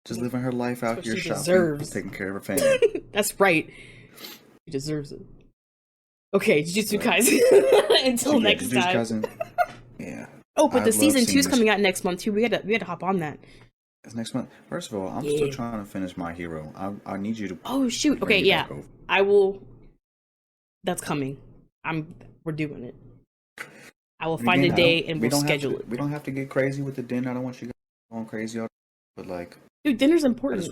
[SPEAKER 1] Just living her life out here shopping, taking care of her family.
[SPEAKER 2] That's right. She deserves it. Okay, Jujutsu Kaisen. Until next time. Kaisen,
[SPEAKER 1] yeah.
[SPEAKER 2] Oh, but the season 2's coming out next month too. We had to hop on that.
[SPEAKER 1] It's next month. First of all, I'm still trying to finish My Hero. I need you to.
[SPEAKER 2] Oh shoot! Okay, yeah, I will. That's coming. We're doing it. I will find a day and we'll schedule it.
[SPEAKER 1] We don't have to get crazy with the dinner. I don't want you guys going crazy, but like.
[SPEAKER 2] Dude, dinner's important.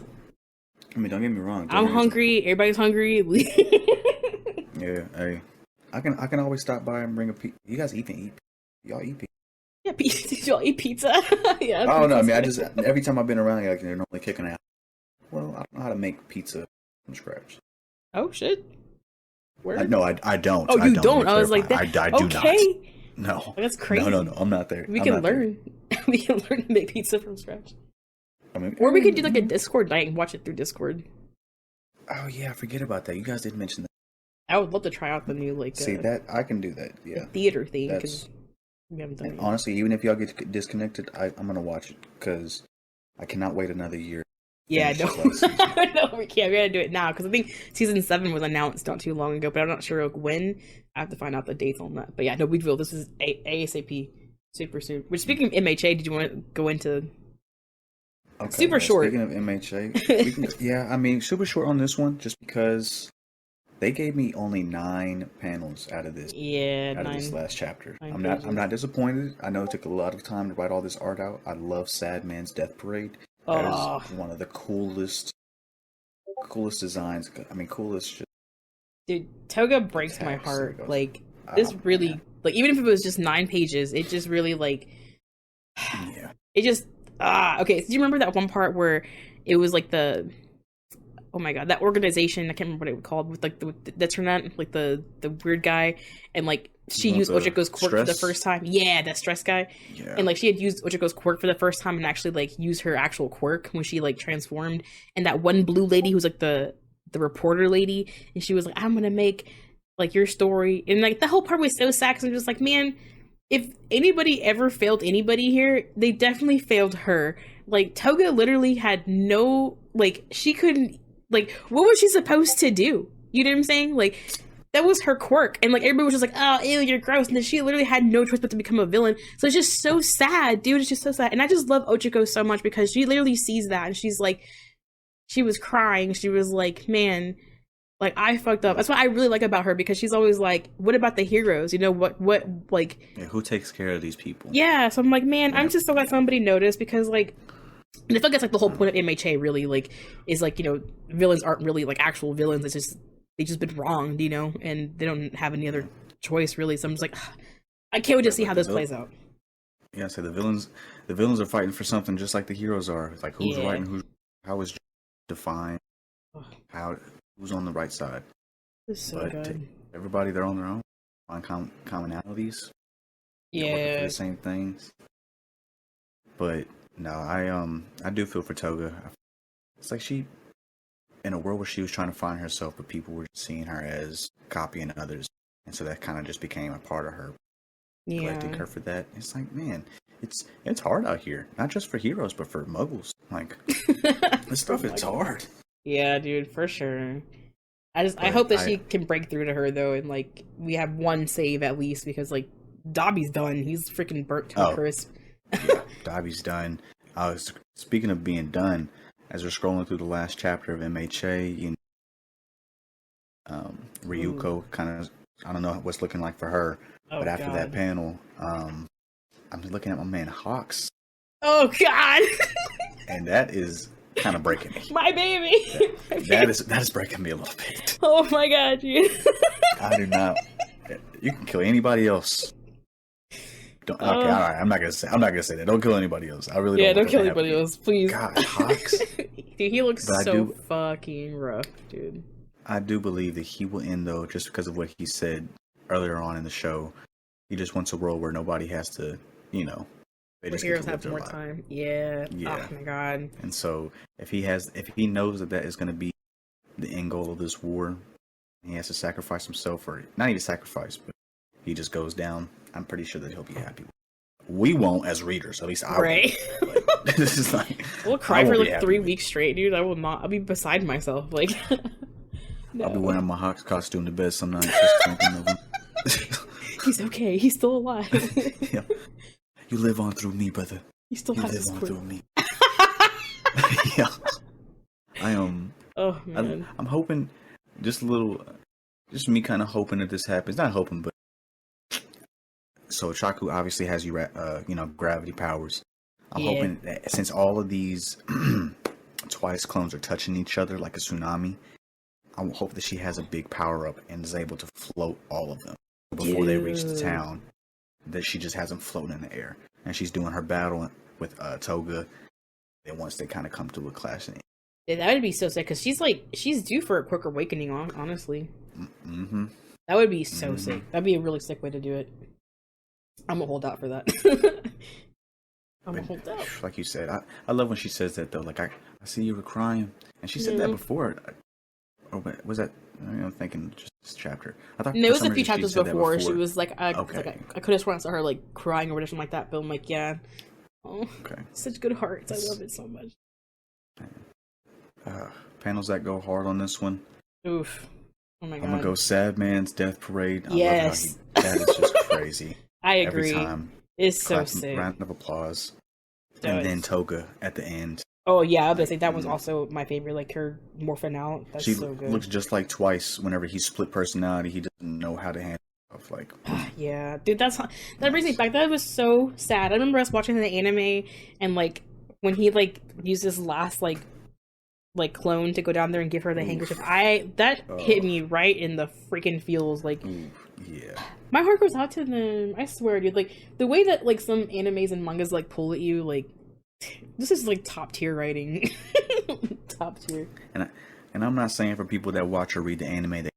[SPEAKER 1] I mean, don't get me wrong.
[SPEAKER 2] I'm hungry. Everybody's hungry.
[SPEAKER 1] Yeah, hey, I can always stop by and bring a pizza. You guys eat? Y'all eat pizza?
[SPEAKER 2] Yeah, y'all eat pizza? Yeah.
[SPEAKER 1] Oh no, I mean, every time I've been around, like, they're normally kicking out. Well, I don't know how to make pizza from scratch.
[SPEAKER 2] Oh shit. Where?
[SPEAKER 1] No, I don't.
[SPEAKER 2] Oh, you don't? I was like,
[SPEAKER 1] I do not. No.
[SPEAKER 2] That's crazy.
[SPEAKER 1] No, I'm not there.
[SPEAKER 2] We can learn. We can learn to make pizza from scratch. I mean, or we could do like a Discord night and watch it through Discord.
[SPEAKER 1] Oh yeah, I forget about that. You guys did mention that.
[SPEAKER 2] I would love to try out the new
[SPEAKER 1] See that I can do that. Yeah,
[SPEAKER 2] theater thing because we haven't done it.
[SPEAKER 1] Honestly, even if y'all get disconnected, I'm gonna watch it because I cannot wait another year.
[SPEAKER 2] Yeah, no, no, we can't. We gotta do it now because I think season 7 was announced not too long ago, but I'm not sure when. I have to find out the dates on that. But yeah, no, we will. This is ASAP, super soon. Which, speaking of MHA, did you want to go into?
[SPEAKER 1] Okay,
[SPEAKER 2] super short.
[SPEAKER 1] Speaking of MHA, yeah, I mean, super short on this one, just because they gave me only 9 panels out of this.
[SPEAKER 2] Yeah,
[SPEAKER 1] out of this last chapter. I'm not disappointed. I know it took a lot of time to write all this art out. I love Sad Man's Death Parade. That is one of the coolest designs. I mean, coolest.
[SPEAKER 2] Dude, Toga breaks my heart. Like, this really, like, even if it was just 9 pages, it just really, like,
[SPEAKER 1] yeah.
[SPEAKER 2] It just, okay. So do you remember that one part where it was like oh my god, that organization, I can't remember what it was called, with like the Determinant, like the weird guy, and like she used Ochiko's quirk for the first time. Yeah, that stress guy. Yeah. And like she had used Ochiko's quirk for the first time and actually like used her actual quirk when she like transformed. And that one blue lady who's like the reporter lady, and she was like, I'm gonna make like your story. And like the whole part was so sad because I'm just like, man, if anybody ever failed anybody here, they definitely failed her. Like Toga literally had no, like, she couldn't, like, what was she supposed to do? You know what I'm saying? Like, that was her quirk. And like everybody was just like, oh, ew, you're gross. And then she literally had no choice but to become a villain. So it's just so sad, dude. It's just so sad. And I just love Ochiko so much because she literally sees that and she's like, she was crying. She was like, man, like, I fucked up. That's what I really like about her, because she's always like, what about the heroes? You know, what, like...
[SPEAKER 1] Yeah, who takes care of these people?
[SPEAKER 2] Yeah, so I'm like, man, I'm just so glad somebody noticed, because, like, And I feel like that's like the whole point of MHA really, like, is like, you know, villains aren't really like actual villains. It's just they just been wronged, you know, and they don't have any other choice really. So I'm just like, I can't wait to see how this plays out.
[SPEAKER 1] Yeah, so the villains are fighting for something just like the heroes are. It's like who's right and who's how is defined, who's on the right side.
[SPEAKER 2] This is so good.
[SPEAKER 1] Everybody, they're on their own, on commonalities.
[SPEAKER 2] Yeah,
[SPEAKER 1] working for the same things. But no, I do feel for Toga. It's like she, in a world where she was trying to find herself, but people were seeing her as copying others, and so that kind of just became a part of her. Collecting her for that. It's like, man, it's hard out here. Not just for heroes, but for muggles. Like, this stuff is hard.
[SPEAKER 2] Yeah, dude, for sure. I hope that she can break through to her though, and like we have one save at least, because like Dobby's done. He's freaking burnt to a crisp.
[SPEAKER 1] Yeah, Dobby's done. Speaking of being done, as we're scrolling through the last chapter of MHA, you know, Ryuko kind of, I don't know what's looking like for her. But after that panel, I'm looking at my man Hawks.
[SPEAKER 2] Oh God!
[SPEAKER 1] And that is kind of breaking me.
[SPEAKER 2] My baby.
[SPEAKER 1] That is breaking me a little bit.
[SPEAKER 2] Oh my God, dude!
[SPEAKER 1] I do not. You can kill anybody else. Don't. Okay, all right. I'm not gonna say that. Don't kill anybody else. I really don't.
[SPEAKER 2] Yeah, don't kill anybody else, please.
[SPEAKER 1] God, Hawks.
[SPEAKER 2] Dude, he looks so fucking rough, dude.
[SPEAKER 1] I do believe that he will end though, just because of what he said earlier on in the show. He just wants a world where nobody has to, you know, they just
[SPEAKER 2] heroes have more time. Yeah. Oh my God.
[SPEAKER 1] And so if he knows that is going to be the end goal of this war, he has to sacrifice himself, or not even sacrifice, but he just goes down. I'm pretty sure that he'll be happy. We won't as readers, at least I won't. Like, this is like,
[SPEAKER 2] we'll cry for like 3 weeks straight, dude. I will not. I'll be beside myself. Like,
[SPEAKER 1] no. I'll be wearing my Hawks costume to bed some nights, just thinking of him.
[SPEAKER 2] He's okay. He's still alive.
[SPEAKER 1] Yeah. You live on through me, brother.
[SPEAKER 2] You still have
[SPEAKER 1] live
[SPEAKER 2] on
[SPEAKER 1] through me. Yeah.
[SPEAKER 2] Oh man.
[SPEAKER 1] I'm hoping, just me kind of hoping that this happens. Not hoping, but so Chaku obviously has gravity powers. I'm hoping that since all of these Twice clones are touching each other like a tsunami, I hope that she has a big power up and is able to float all of them before they reach the town. That she just has them floating in the air, and she's doing her battle with Toga. And once they kind of come to a clash,
[SPEAKER 2] yeah, that would be so sick, because she's due for a quick awakening. Honestly,
[SPEAKER 1] mm-hmm.
[SPEAKER 2] That would be so sick. That'd be a really sick way to do it. I'm gonna hold out for that. I'm gonna hold out.
[SPEAKER 1] Like you said, I love when she says that though. Like I see you were crying, and she said that before. Was that? I'm thinking just this chapter. I thought
[SPEAKER 2] it was a few chapters before. She was like, I could have sworn I saw her like crying or something like that. But I'm like, yeah, such good hearts. I love it so much.
[SPEAKER 1] Panels that go hard on this one.
[SPEAKER 2] Oof. Oh my God.
[SPEAKER 1] I'm gonna go Sad Man's Death Parade.
[SPEAKER 2] Yes,
[SPEAKER 1] that is just crazy.
[SPEAKER 2] I agree.
[SPEAKER 1] Every time,
[SPEAKER 2] it's so sick.
[SPEAKER 1] Round of applause, and then Toga at the end.
[SPEAKER 2] Oh yeah, I was gonna say that was also my favorite. Like her morphing out. That's so good.
[SPEAKER 1] Looks just like Twice. Whenever he split personality, he doesn't know how to handle stuff. Like,
[SPEAKER 2] yeah, dude, that brings me back. That was so sad. I remember us watching the anime, and like when he like used his last like clone to go down there and give her the handkerchief. That hit me right in the freaking feels. Like,
[SPEAKER 1] yeah,
[SPEAKER 2] my heart goes out to them. I swear, dude. Like the way that like some animes and mangas like pull at you, like. This is like top tier writing. Top tier.
[SPEAKER 1] And I'm not saying for people that watch or read the anime that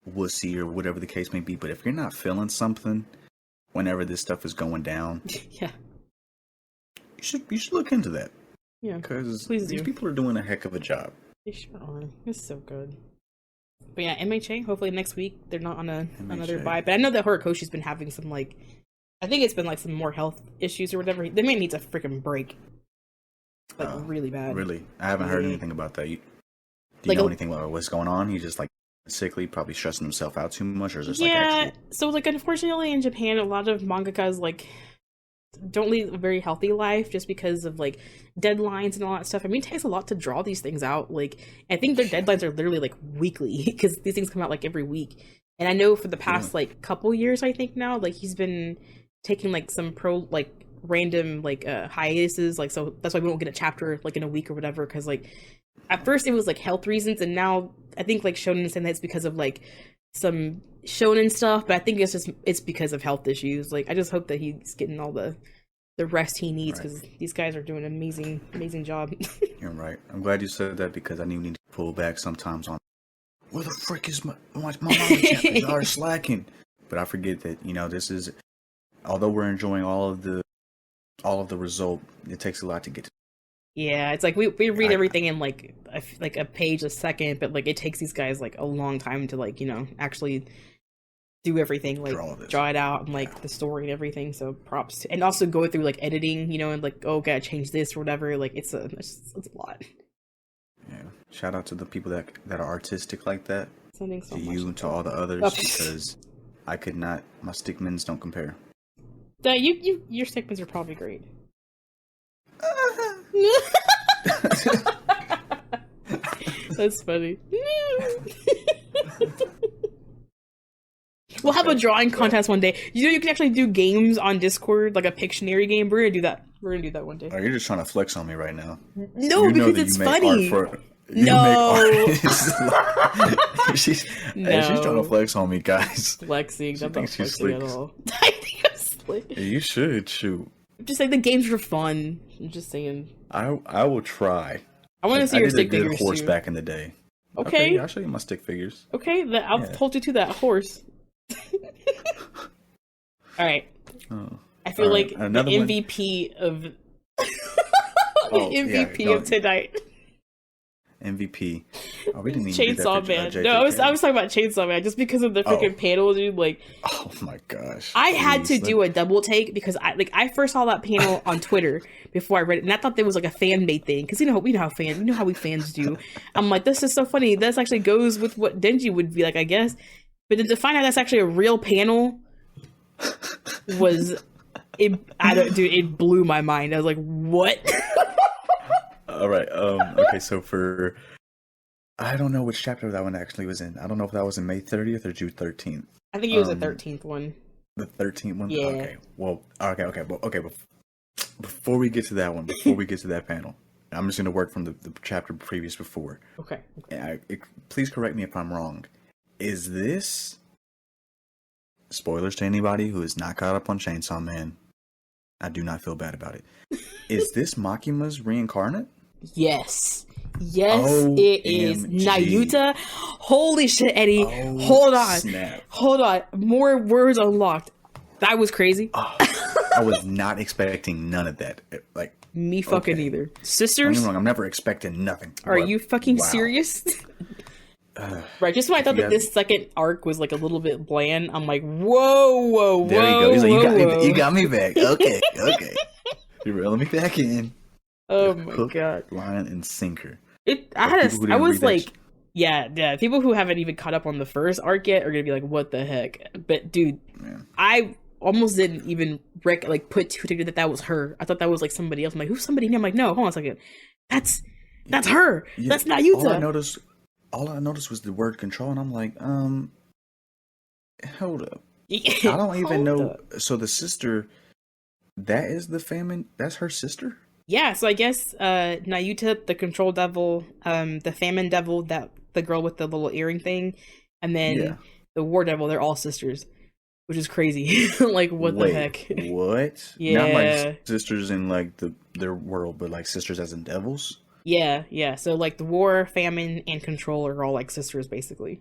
[SPEAKER 1] wussy or whatever the case may be, but if you're not feeling something whenever this stuff is going down,
[SPEAKER 2] yeah,
[SPEAKER 1] you should look into that.
[SPEAKER 2] Yeah,
[SPEAKER 1] because these people are doing a heck of a job.
[SPEAKER 2] They sure are. It's so good. But yeah, MHA. Hopefully next week they're not on another bye. But I know that Horikoshi's been having some like. I think it's been like some more health issues or whatever. They may need a freaking break. Like really bad.
[SPEAKER 1] Really? I haven't heard anything about that. Do you know anything about what's going on? He's just like sickly, probably stressing himself out too much, or is this like actual...
[SPEAKER 2] So like unfortunately in Japan a lot of mangakas like don't lead a very healthy life just because of like deadlines and all that stuff. I mean, it takes a lot to draw these things out. Like I think their deadlines are literally like weekly because these things come out like every week. And I know for the past like couple years, I think now, like he's been taking like some random like hiatuses, like, so that's why we don't get a chapter like in a week or whatever, because like at first it was like health reasons, and now I think like Shonen is saying that it's because of like some Shonen stuff, but I think it's because of health issues. Like I just hope that he's getting all the rest he needs, because these guys are doing an amazing job.
[SPEAKER 1] You're right. I'm glad you said that, because I need to pull back sometimes on where the frick is my manga chapters are slacking. But I forget that, you know, this is, although we're enjoying all of the result, it takes a lot to get to.
[SPEAKER 2] Yeah, it's like we read everything in like a page a second, but like it takes these guys like a long time to like, you know, actually do everything, like draw it out and like the story and everything. So props to, and also go through like editing, you know, and like, oh, gotta change this or whatever. Like it's a lot.
[SPEAKER 1] Yeah, shout out to the people that are artistic like that.
[SPEAKER 2] Sending so
[SPEAKER 1] to
[SPEAKER 2] much
[SPEAKER 1] you and to all the others, because I could not. My stickmans don't compare.
[SPEAKER 2] Your stickmans are probably great. That's funny. We'll have a drawing contest one day. You know, you can actually do games on Discord, like a Pictionary game. We're gonna do that. We're gonna do that one day.
[SPEAKER 1] Oh, you're just trying to flex on me right now.
[SPEAKER 2] No, because it's funny. No.
[SPEAKER 1] She's trying to flex on me, guys.
[SPEAKER 2] Flexing. I'm not flexing at all. I think I'm slick.
[SPEAKER 1] You should, shoot.
[SPEAKER 2] I'm just saying the games were fun. I'm just saying.
[SPEAKER 1] I will try.
[SPEAKER 2] I want to see your stick figures
[SPEAKER 1] horse
[SPEAKER 2] too.
[SPEAKER 1] back in the day.
[SPEAKER 2] Okay.
[SPEAKER 1] I'll show you my stick figures.
[SPEAKER 2] Okay, I'll hold you to that horse. All right. I feel like the MVP of of tonight.
[SPEAKER 1] MVP. Oh, we didn't even
[SPEAKER 2] Chainsaw Man. No, I was talking about Chainsaw Man just because of the freaking panel, dude. Like,
[SPEAKER 1] oh my gosh,
[SPEAKER 2] I had to do a double take because I first saw that panel on Twitter before I read it, and I thought there was like a fan made thing, because you know how we fans do. I'm like, this is so funny. This actually goes with what Denji would be like, I guess. But then to find out that's actually a real panel was it blew my mind. I was like, what?
[SPEAKER 1] All right. Okay. So I don't know which chapter that one actually was in. I don't know if that was in May 30th or June 13th.
[SPEAKER 2] I think it was the 13th one.
[SPEAKER 1] The 13th one.
[SPEAKER 2] Yeah.
[SPEAKER 1] Okay. Well. Okay. Before we get to that one, before we get to that panel, I'm just gonna work from the chapter previous before.
[SPEAKER 2] Okay.
[SPEAKER 1] Please correct me if I'm wrong. Is this, spoilers to anybody who is not caught up on Chainsaw Man, I do not feel bad about it. Is this Makima's reincarnate?
[SPEAKER 2] Yes, it is. Nayuta. Holy shit, Eddie. Hold on.
[SPEAKER 1] Snap.
[SPEAKER 2] Hold on. More words unlocked. That was crazy.
[SPEAKER 1] I was not expecting none of that. Like,
[SPEAKER 2] me fucking either. Sisters?
[SPEAKER 1] Don't get me wrong, I'm never expecting nothing.
[SPEAKER 2] Are you fucking serious? Right, just when I thought that this second arc was like a little bit bland, I'm like, whoa.
[SPEAKER 1] There you go. He's like, you got me back. Okay. You're reeling me back in.
[SPEAKER 2] Oh my god.
[SPEAKER 1] Line and sinker.
[SPEAKER 2] I was like, yeah. People who haven't even caught up on the first arc yet are gonna be like, what the heck? But dude, man. I almost didn't even put two together that was her. I thought that was like somebody else. I'm like, who's somebody? And I'm like, no, hold on a second. That's her. Yeah, that's Nayuta.
[SPEAKER 1] All I noticed was the word control, and I'm like, hold up. I don't even know. So the sister, that is the famine. That's her sister.
[SPEAKER 2] Yeah. So I guess Nayuta, the control devil, the famine devil, that the girl with the little earring thing, and then the war devil. They're all sisters, which is crazy. Like, what the heck?
[SPEAKER 1] What?
[SPEAKER 2] Yeah.
[SPEAKER 1] Not like sisters in like their world, but like sisters as in devils.
[SPEAKER 2] Yeah. So like the war, famine, and control are all like sisters basically,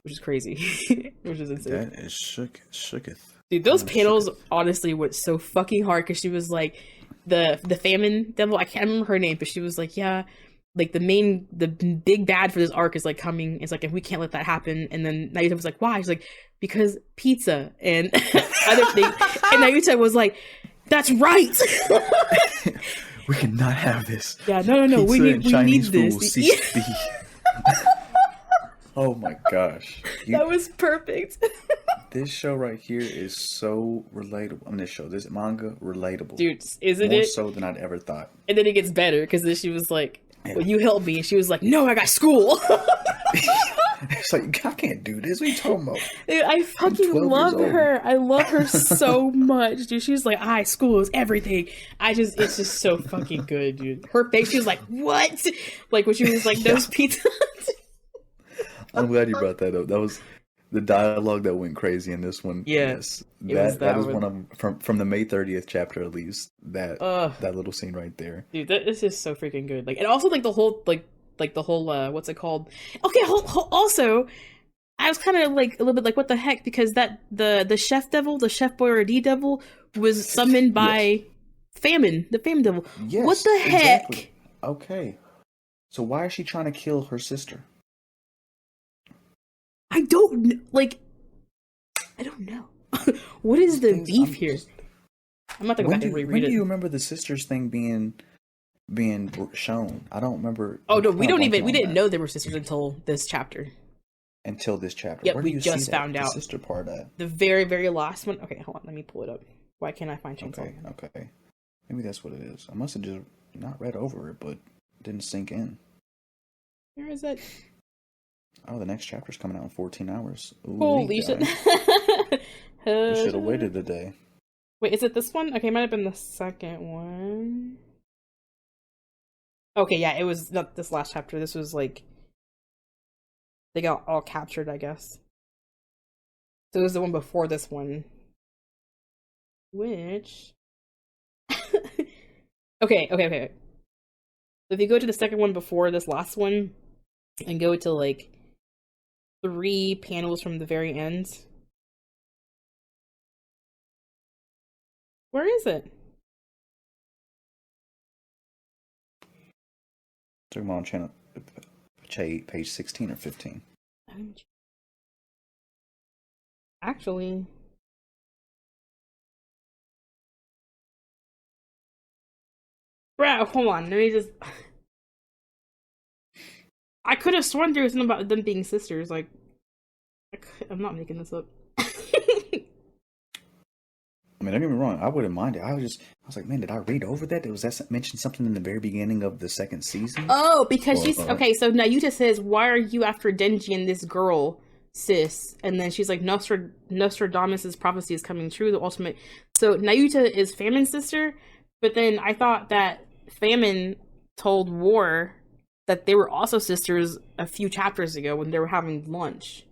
[SPEAKER 2] which is crazy, which is insane.
[SPEAKER 1] That is shooketh.
[SPEAKER 2] Dude, those panels honestly went so fucking hard, because she was like the famine devil. I can't remember her name, but she was like, yeah, like the big bad for this arc is like coming. It's like, if we can't let that happen. And then Nayuta was like, why? She's like, because pizza and other things. And Nayuta was like, that's right.
[SPEAKER 1] We cannot have this.
[SPEAKER 2] Yeah, no.
[SPEAKER 1] Pizza
[SPEAKER 2] We need this.
[SPEAKER 1] Oh my gosh.
[SPEAKER 2] That was perfect.
[SPEAKER 1] This show right here is so relatable. This manga, relatable.
[SPEAKER 2] Dude, isn't
[SPEAKER 1] More
[SPEAKER 2] it?
[SPEAKER 1] so than I'd ever thought.
[SPEAKER 2] And then it gets better, because then she was like, well, you helped me. And she was like, no, I got school.
[SPEAKER 1] like, I can't do this. What are you talking about?
[SPEAKER 2] Dude, I fucking love her. I love her so much, dude. She's like, school is everything. It's just so fucking good, dude. Her face, she was like, what? Like when she was like, those pizza.
[SPEAKER 1] I'm glad you brought that up. That was the dialogue that went crazy in this one.
[SPEAKER 2] Yes.
[SPEAKER 1] That is one of from the May 30th chapter, at least. That little scene right there.
[SPEAKER 2] Dude, this is so freaking good. Like, and also like the whole what's it called? Okay, also I was kind of like a little bit like, what the heck? Because that the chef devil, the chef Boyardee devil, was summoned by Famine, the Famine devil.
[SPEAKER 1] Yes,
[SPEAKER 2] what the heck?
[SPEAKER 1] Exactly. Okay, so why is she trying to kill her sister?
[SPEAKER 2] I don't know. What is the beef here? I'm not gonna go back and reread it.
[SPEAKER 1] When do you remember the sisters thing being shown? I don't remember.
[SPEAKER 2] Oh no, we didn't know they were sisters until this chapter.
[SPEAKER 1] Yep,
[SPEAKER 2] we just found out.
[SPEAKER 1] The sister part at
[SPEAKER 2] the very, very last one. Okay, hold on, let me pull it up. Why can't I find Chainsaw?
[SPEAKER 1] Okay. Maybe that's what it is. I must have just not read over it, but didn't sink in.
[SPEAKER 2] Where is it?
[SPEAKER 1] Oh, the next chapter's coming out in 14 hours. Ooh,
[SPEAKER 2] holy shit.
[SPEAKER 1] You should have waited a day.
[SPEAKER 2] Wait, is it this one? Okay, it might have been the second one. Okay, yeah, it was not this last chapter. This was like, they got all captured, I guess. So it was the one before this one. Which... Okay. So if you go to the second one before this last one, and go to like 3 panels from the very end. Where is it?
[SPEAKER 1] Talking about on channel page 16 or 15.
[SPEAKER 2] Actually, bruh, hold on. Let me just. I could have sworn there was something about them being sisters. Like, I'm not making this up.
[SPEAKER 1] I mean, don't get me wrong. I wouldn't mind it. I was like, man, did I read over that? Was that mentioned something in the very beginning of the second season?
[SPEAKER 2] Oh, because she's okay. So Nayuta says, "Why are you after Denji and this girl, sis?" And then she's like, "Nostradamus' prophecy is coming true. The ultimate." So Nayuta is Famine's sister, but then I thought that Famine told War that they were also sisters a few chapters ago when they were having lunch.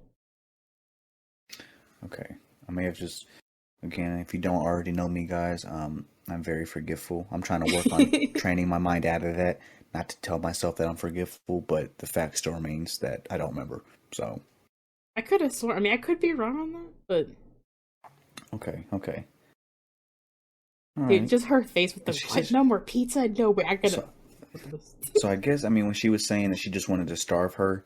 [SPEAKER 1] Okay, I may have just. Again, if you don't already know me, guys, I'm very forgetful. I'm trying to work on training my mind out of that. Not to tell myself that I'm forgetful, but the fact still remains that I don't remember. So,
[SPEAKER 2] I could have sworn. I mean, I could be wrong on that, but
[SPEAKER 1] okay.
[SPEAKER 2] Dude, right. Just her face with the what? No more pizza. No way. I gotta.
[SPEAKER 1] So I guess when she was saying that she just wanted to starve her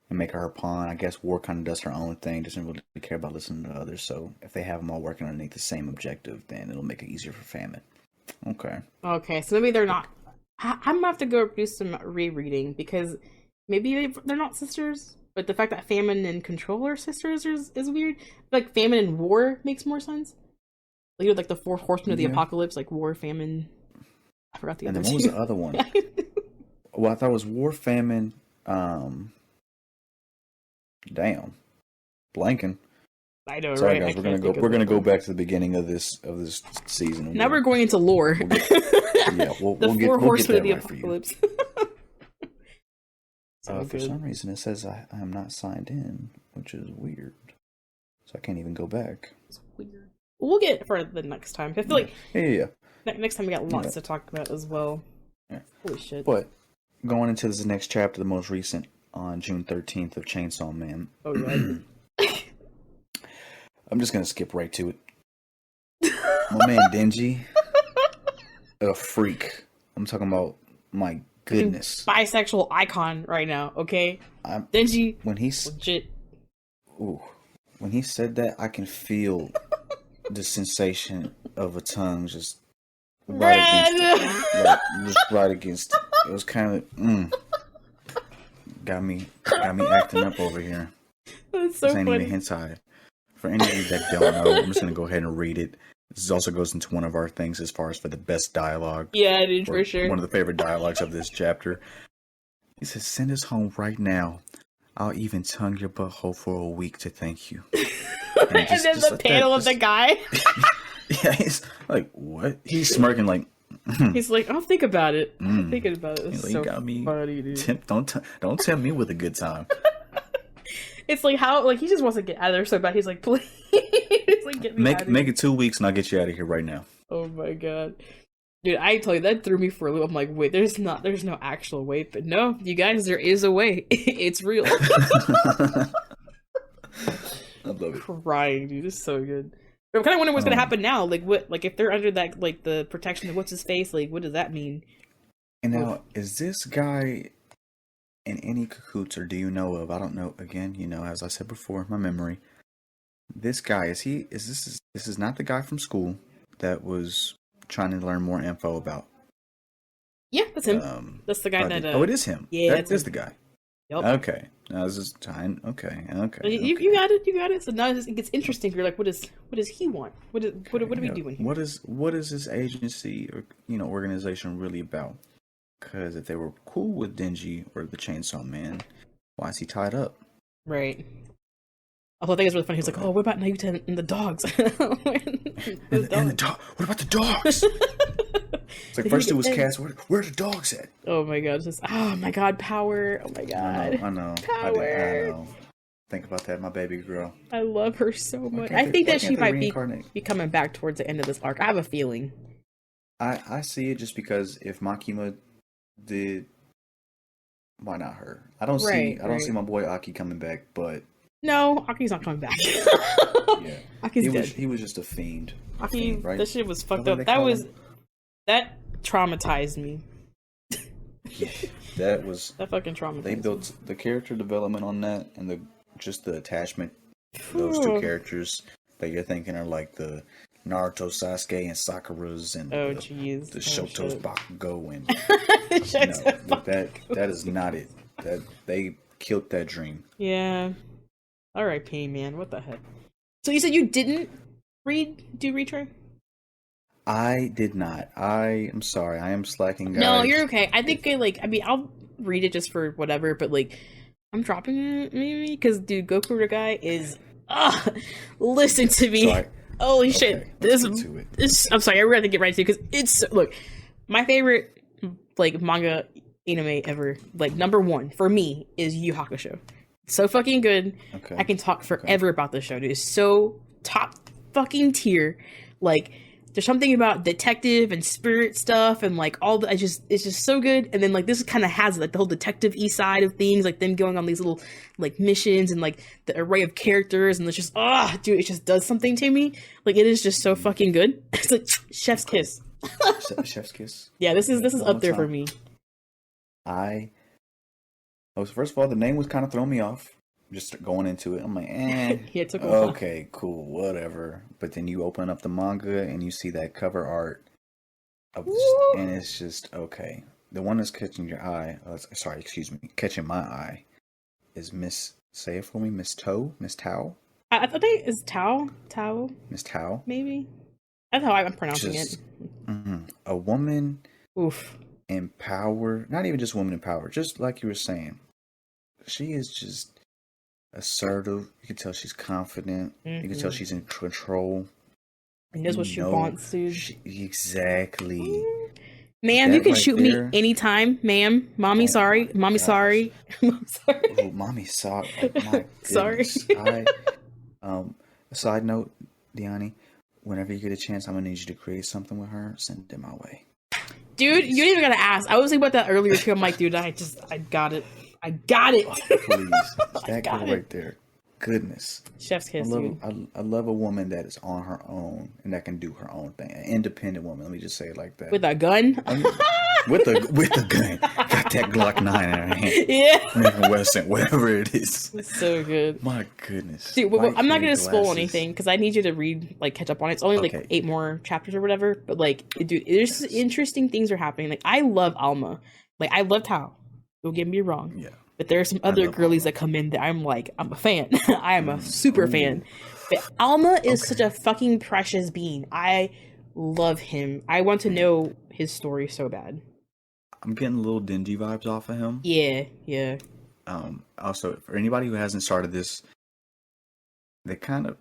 [SPEAKER 1] and make her pawn, I guess War kind of does her own thing, doesn't really care about listening to others. So if they have them all working underneath the same objective, then it'll make it easier for Famine. Okay,
[SPEAKER 2] so maybe they're not. I'm gonna have to go do some rereading because maybe they're not sisters, but the fact that Famine and Control are sisters is weird. Like Famine and War makes more sense. Like the 4 horsemen of the apocalypse, like War, Famine. I forgot the other.
[SPEAKER 1] And then what was the other one? Well, I thought it was War, Famine. Damn, blanking.
[SPEAKER 2] I know,
[SPEAKER 1] sorry,
[SPEAKER 2] right?
[SPEAKER 1] Guys, we're gonna go back to the beginning of this season.
[SPEAKER 2] Now we're going into lore.
[SPEAKER 1] We'll get
[SPEAKER 2] 4 horsemen of the
[SPEAKER 1] right
[SPEAKER 2] apocalypse.
[SPEAKER 1] For some reason, it says I am not signed in, which is weird. So I can't even go back.
[SPEAKER 2] It's weird. We'll get it for the next time. I feel like next time we got lots to talk about as well.
[SPEAKER 1] Yeah.
[SPEAKER 2] Holy shit!
[SPEAKER 1] But going into this next chapter, the most recent. On June 13th of Chainsaw Man.
[SPEAKER 2] Oh, yeah.
[SPEAKER 1] I'm just going to skip right to it. My man Denji, a freak. I'm talking about, my goodness.
[SPEAKER 2] Bisexual icon right now, okay? Denji,
[SPEAKER 1] when he's
[SPEAKER 2] legit.
[SPEAKER 1] Ooh, when he said that, I can feel the sensation of a tongue just right against it. It was kind of, Got me acting up over here.
[SPEAKER 2] That's so
[SPEAKER 1] this ain't
[SPEAKER 2] funny.
[SPEAKER 1] Even hentai. For any of you that don't know, I'm just gonna go ahead and read it. This also goes into one of our things as far as for the best dialogue.
[SPEAKER 2] Yeah, dude, for sure.
[SPEAKER 1] One of the favorite dialogues of this chapter. He says, "Send us home right now. I'll even tongue your butthole for a week to thank you.
[SPEAKER 2] And then the panel of the guy.
[SPEAKER 1] Yeah, he's like, what? He's smirking like.
[SPEAKER 2] He's like, I'll think about it. I'm thinking about it. It's so
[SPEAKER 1] got me
[SPEAKER 2] funny, dude.
[SPEAKER 1] Don't tempt me with a good time.
[SPEAKER 2] It's like how he just wants to get out of there so bad. He's like, please, like get me out of here.
[SPEAKER 1] Make it 2 weeks and I'll get you out of here right now.
[SPEAKER 2] Oh my god, dude! I tell you, that threw me for a loop. I'm like, wait, there's no actual way, but no, you guys, there is a way. It's real.
[SPEAKER 1] I love it.
[SPEAKER 2] Crying, dude. It's so good. But I'm kind of wondering what's gonna happen now. Like, what? Like, if they're under that, like, the protection of what's his face, like, what does that mean?
[SPEAKER 1] And now, is this guy in any cahoots, or do you know of? I don't know. Again, as I said before, my memory. This guy this is not the guy from school that was trying to learn more info about.
[SPEAKER 2] Yeah, that's him. That's the guy that.
[SPEAKER 1] Oh, it is him.
[SPEAKER 2] Yeah,
[SPEAKER 1] that is the guy.
[SPEAKER 2] Yep.
[SPEAKER 1] Okay. Now this is time. Okay.
[SPEAKER 2] You got it. So now it gets interesting. You're like, what does he want? What are we doing here?
[SPEAKER 1] What is this agency or organization really about? Because if they were cool with Denji or the Chainsaw Man, why is he tied up?
[SPEAKER 2] Right. Although I think it's really funny. He's like, "Oh, what about Naruto and the dogs?"
[SPEAKER 1] What about the dogs? It's like first it was cats. Where are the dogs at?
[SPEAKER 2] Oh my god! It's just, oh my god, power! Oh my god!
[SPEAKER 1] I know.
[SPEAKER 2] Power.
[SPEAKER 1] I know. Think about that, my baby girl.
[SPEAKER 2] I love her so much. I think that she might be coming back towards the end of this arc. I have a feeling.
[SPEAKER 1] I see it just because if Makima did, why not her? I don't see my boy Aki coming back, but.
[SPEAKER 2] No, Aki's not coming back.
[SPEAKER 1] Yeah,
[SPEAKER 2] Aki's dead.
[SPEAKER 1] He was just a fiend.
[SPEAKER 2] Aki,
[SPEAKER 1] right?
[SPEAKER 2] That shit was fucked up. That traumatized me.
[SPEAKER 1] Yeah, that fucking
[SPEAKER 2] traumatized.
[SPEAKER 1] They built the character development on that, and the attachment. Those two characters that you're thinking are like the Naruto, Sasuke, and Sakura's, and the Shoto's Bakugo, and that is not it. That they killed that dream.
[SPEAKER 2] Yeah. R.I.P. man, what the heck? So you said you didn't do retry?
[SPEAKER 1] I did not. I am sorry. I am slacking, guys.
[SPEAKER 2] No, you're okay. I think I'll read it just for whatever, but like, I'm dropping it maybe because dude, Goku the guy is. Listen to me. Sorry. Holy shit! This I'm sorry. I really have to get right to it because it's my favorite like manga anime ever. Like number one for me is Yu Yu Hakusho. So fucking good. Okay. I can talk forever about this show, dude. It's so top fucking tier. Like, there's something about detective and spirit stuff and like all the it's just so good. And then like this kind of has like the whole detective-y side of things, like them going on these little like missions and like the array of characters, and it's just dude, it just does something to me. Like it is just so fucking good. It's like chef's kiss.
[SPEAKER 1] Chef's kiss.
[SPEAKER 2] Yeah, this is up there for me.
[SPEAKER 1] First of all, the name was kind of throwing me off. Just going into it, I'm like,
[SPEAKER 2] Yeah, it took a while.
[SPEAKER 1] Okay, cool, whatever. But then you open up the manga and you see that cover art, and it's just okay. The one that's catching your eye, catching my eye, is Miss. Say it for me, Miss Tao.
[SPEAKER 2] I think it's Tao.
[SPEAKER 1] Miss Tao.
[SPEAKER 2] Maybe. That's how I'm pronouncing it.
[SPEAKER 1] A woman.
[SPEAKER 2] Oof.
[SPEAKER 1] In power, not even just woman in power, just like you were saying, she is just assertive. You can tell she's confident. You can tell she's in control.
[SPEAKER 2] And knows what she wants, dude.
[SPEAKER 1] Exactly.
[SPEAKER 2] Ma'am, you can shoot me anytime, ma'am. Mommy, sorry. Mommy, sorry. I'm sorry.
[SPEAKER 1] Oh, mommy, sorry. My
[SPEAKER 2] sorry.
[SPEAKER 1] A side note, Diany, whenever you get a chance, I'm gonna need you to create something with her. Send it my way.
[SPEAKER 2] Dude, you didn't even gotta ask. I was thinking about that earlier too. I'm like, dude, I got it. I got it.
[SPEAKER 1] Please. That girl right there. Goodness.
[SPEAKER 2] Chef's kiss,
[SPEAKER 1] dude. I love a woman that is on her own and that can do her own thing. An independent woman, let me just say it like that.
[SPEAKER 2] With a gun?
[SPEAKER 1] With a gun. Got that Glock 9 in her hand.
[SPEAKER 2] Yeah.
[SPEAKER 1] Wesson, whatever it is.
[SPEAKER 2] It's so good.
[SPEAKER 1] My goodness.
[SPEAKER 2] Dude, I'm not going to spoil anything because I need you to read, like, catch up on it. It's only like 8 more chapters or whatever. But, like, dude, there's interesting things are happening. Like, I love Alma. Like, I loved Tao. Don't get me wrong.
[SPEAKER 1] Yeah.
[SPEAKER 2] But there are some other girlies that come in that I'm like, I'm a fan. I am a super fan. But Alma is such a fucking precious being. I love him. I want to know his story so bad.
[SPEAKER 1] I'm getting a little Denji vibes off of him.
[SPEAKER 2] Yeah.
[SPEAKER 1] Also, for anybody who hasn't started this, they kind of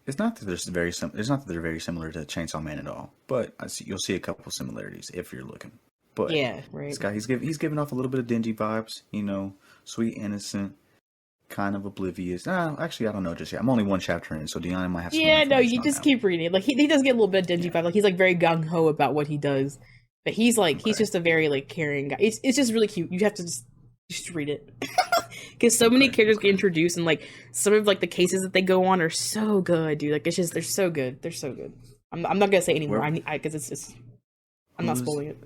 [SPEAKER 1] it's not that it's not that they're very similar to Chainsaw Man at all, but you'll see a couple similarities if you're looking. But
[SPEAKER 2] yeah, right.
[SPEAKER 1] this guy, he's giving off a little bit of dingy vibes, sweet, innocent, kind of oblivious. Actually, I don't know just yet. I'm only one chapter in, so Diana might have some
[SPEAKER 2] Yeah, no, you
[SPEAKER 1] on
[SPEAKER 2] just
[SPEAKER 1] that
[SPEAKER 2] keep reading. Like he does get a little bit of dingy vibe. Like he's like very gung ho about what he does, but he's just a very like caring guy. It's just really cute. You have to just read it because so many characters get introduced, and like some of like the cases that they go on are so good, dude. Like it's just they're so good. They're so good. I'm not gonna say anymore. Because it's just I'm not spoiling it.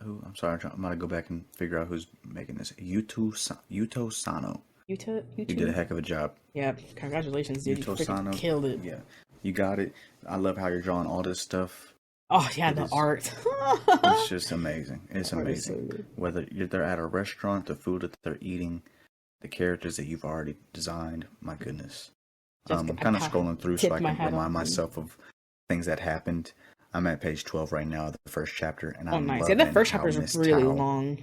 [SPEAKER 1] I'm sorry. I'm gonna go back and figure out who's making this. Yuto Sano. You did a heck of a job.
[SPEAKER 2] Yeah, congratulations, dude.
[SPEAKER 1] Yuto
[SPEAKER 2] You
[SPEAKER 1] Sano
[SPEAKER 2] killed it.
[SPEAKER 1] Yeah, you got it. I love how you're drawing all this stuff.
[SPEAKER 2] Oh yeah, the art.
[SPEAKER 1] It's just amazing. It's amazing.
[SPEAKER 2] So
[SPEAKER 1] Whether they're at a restaurant, the food that they're eating, the characters that you've already designed. My goodness. I'm kind of scrolling through so I can remind myself of things that happened. I'm at page 12 right now, the first chapter, and I'm
[SPEAKER 2] nice. Yeah, the first chapter is really long.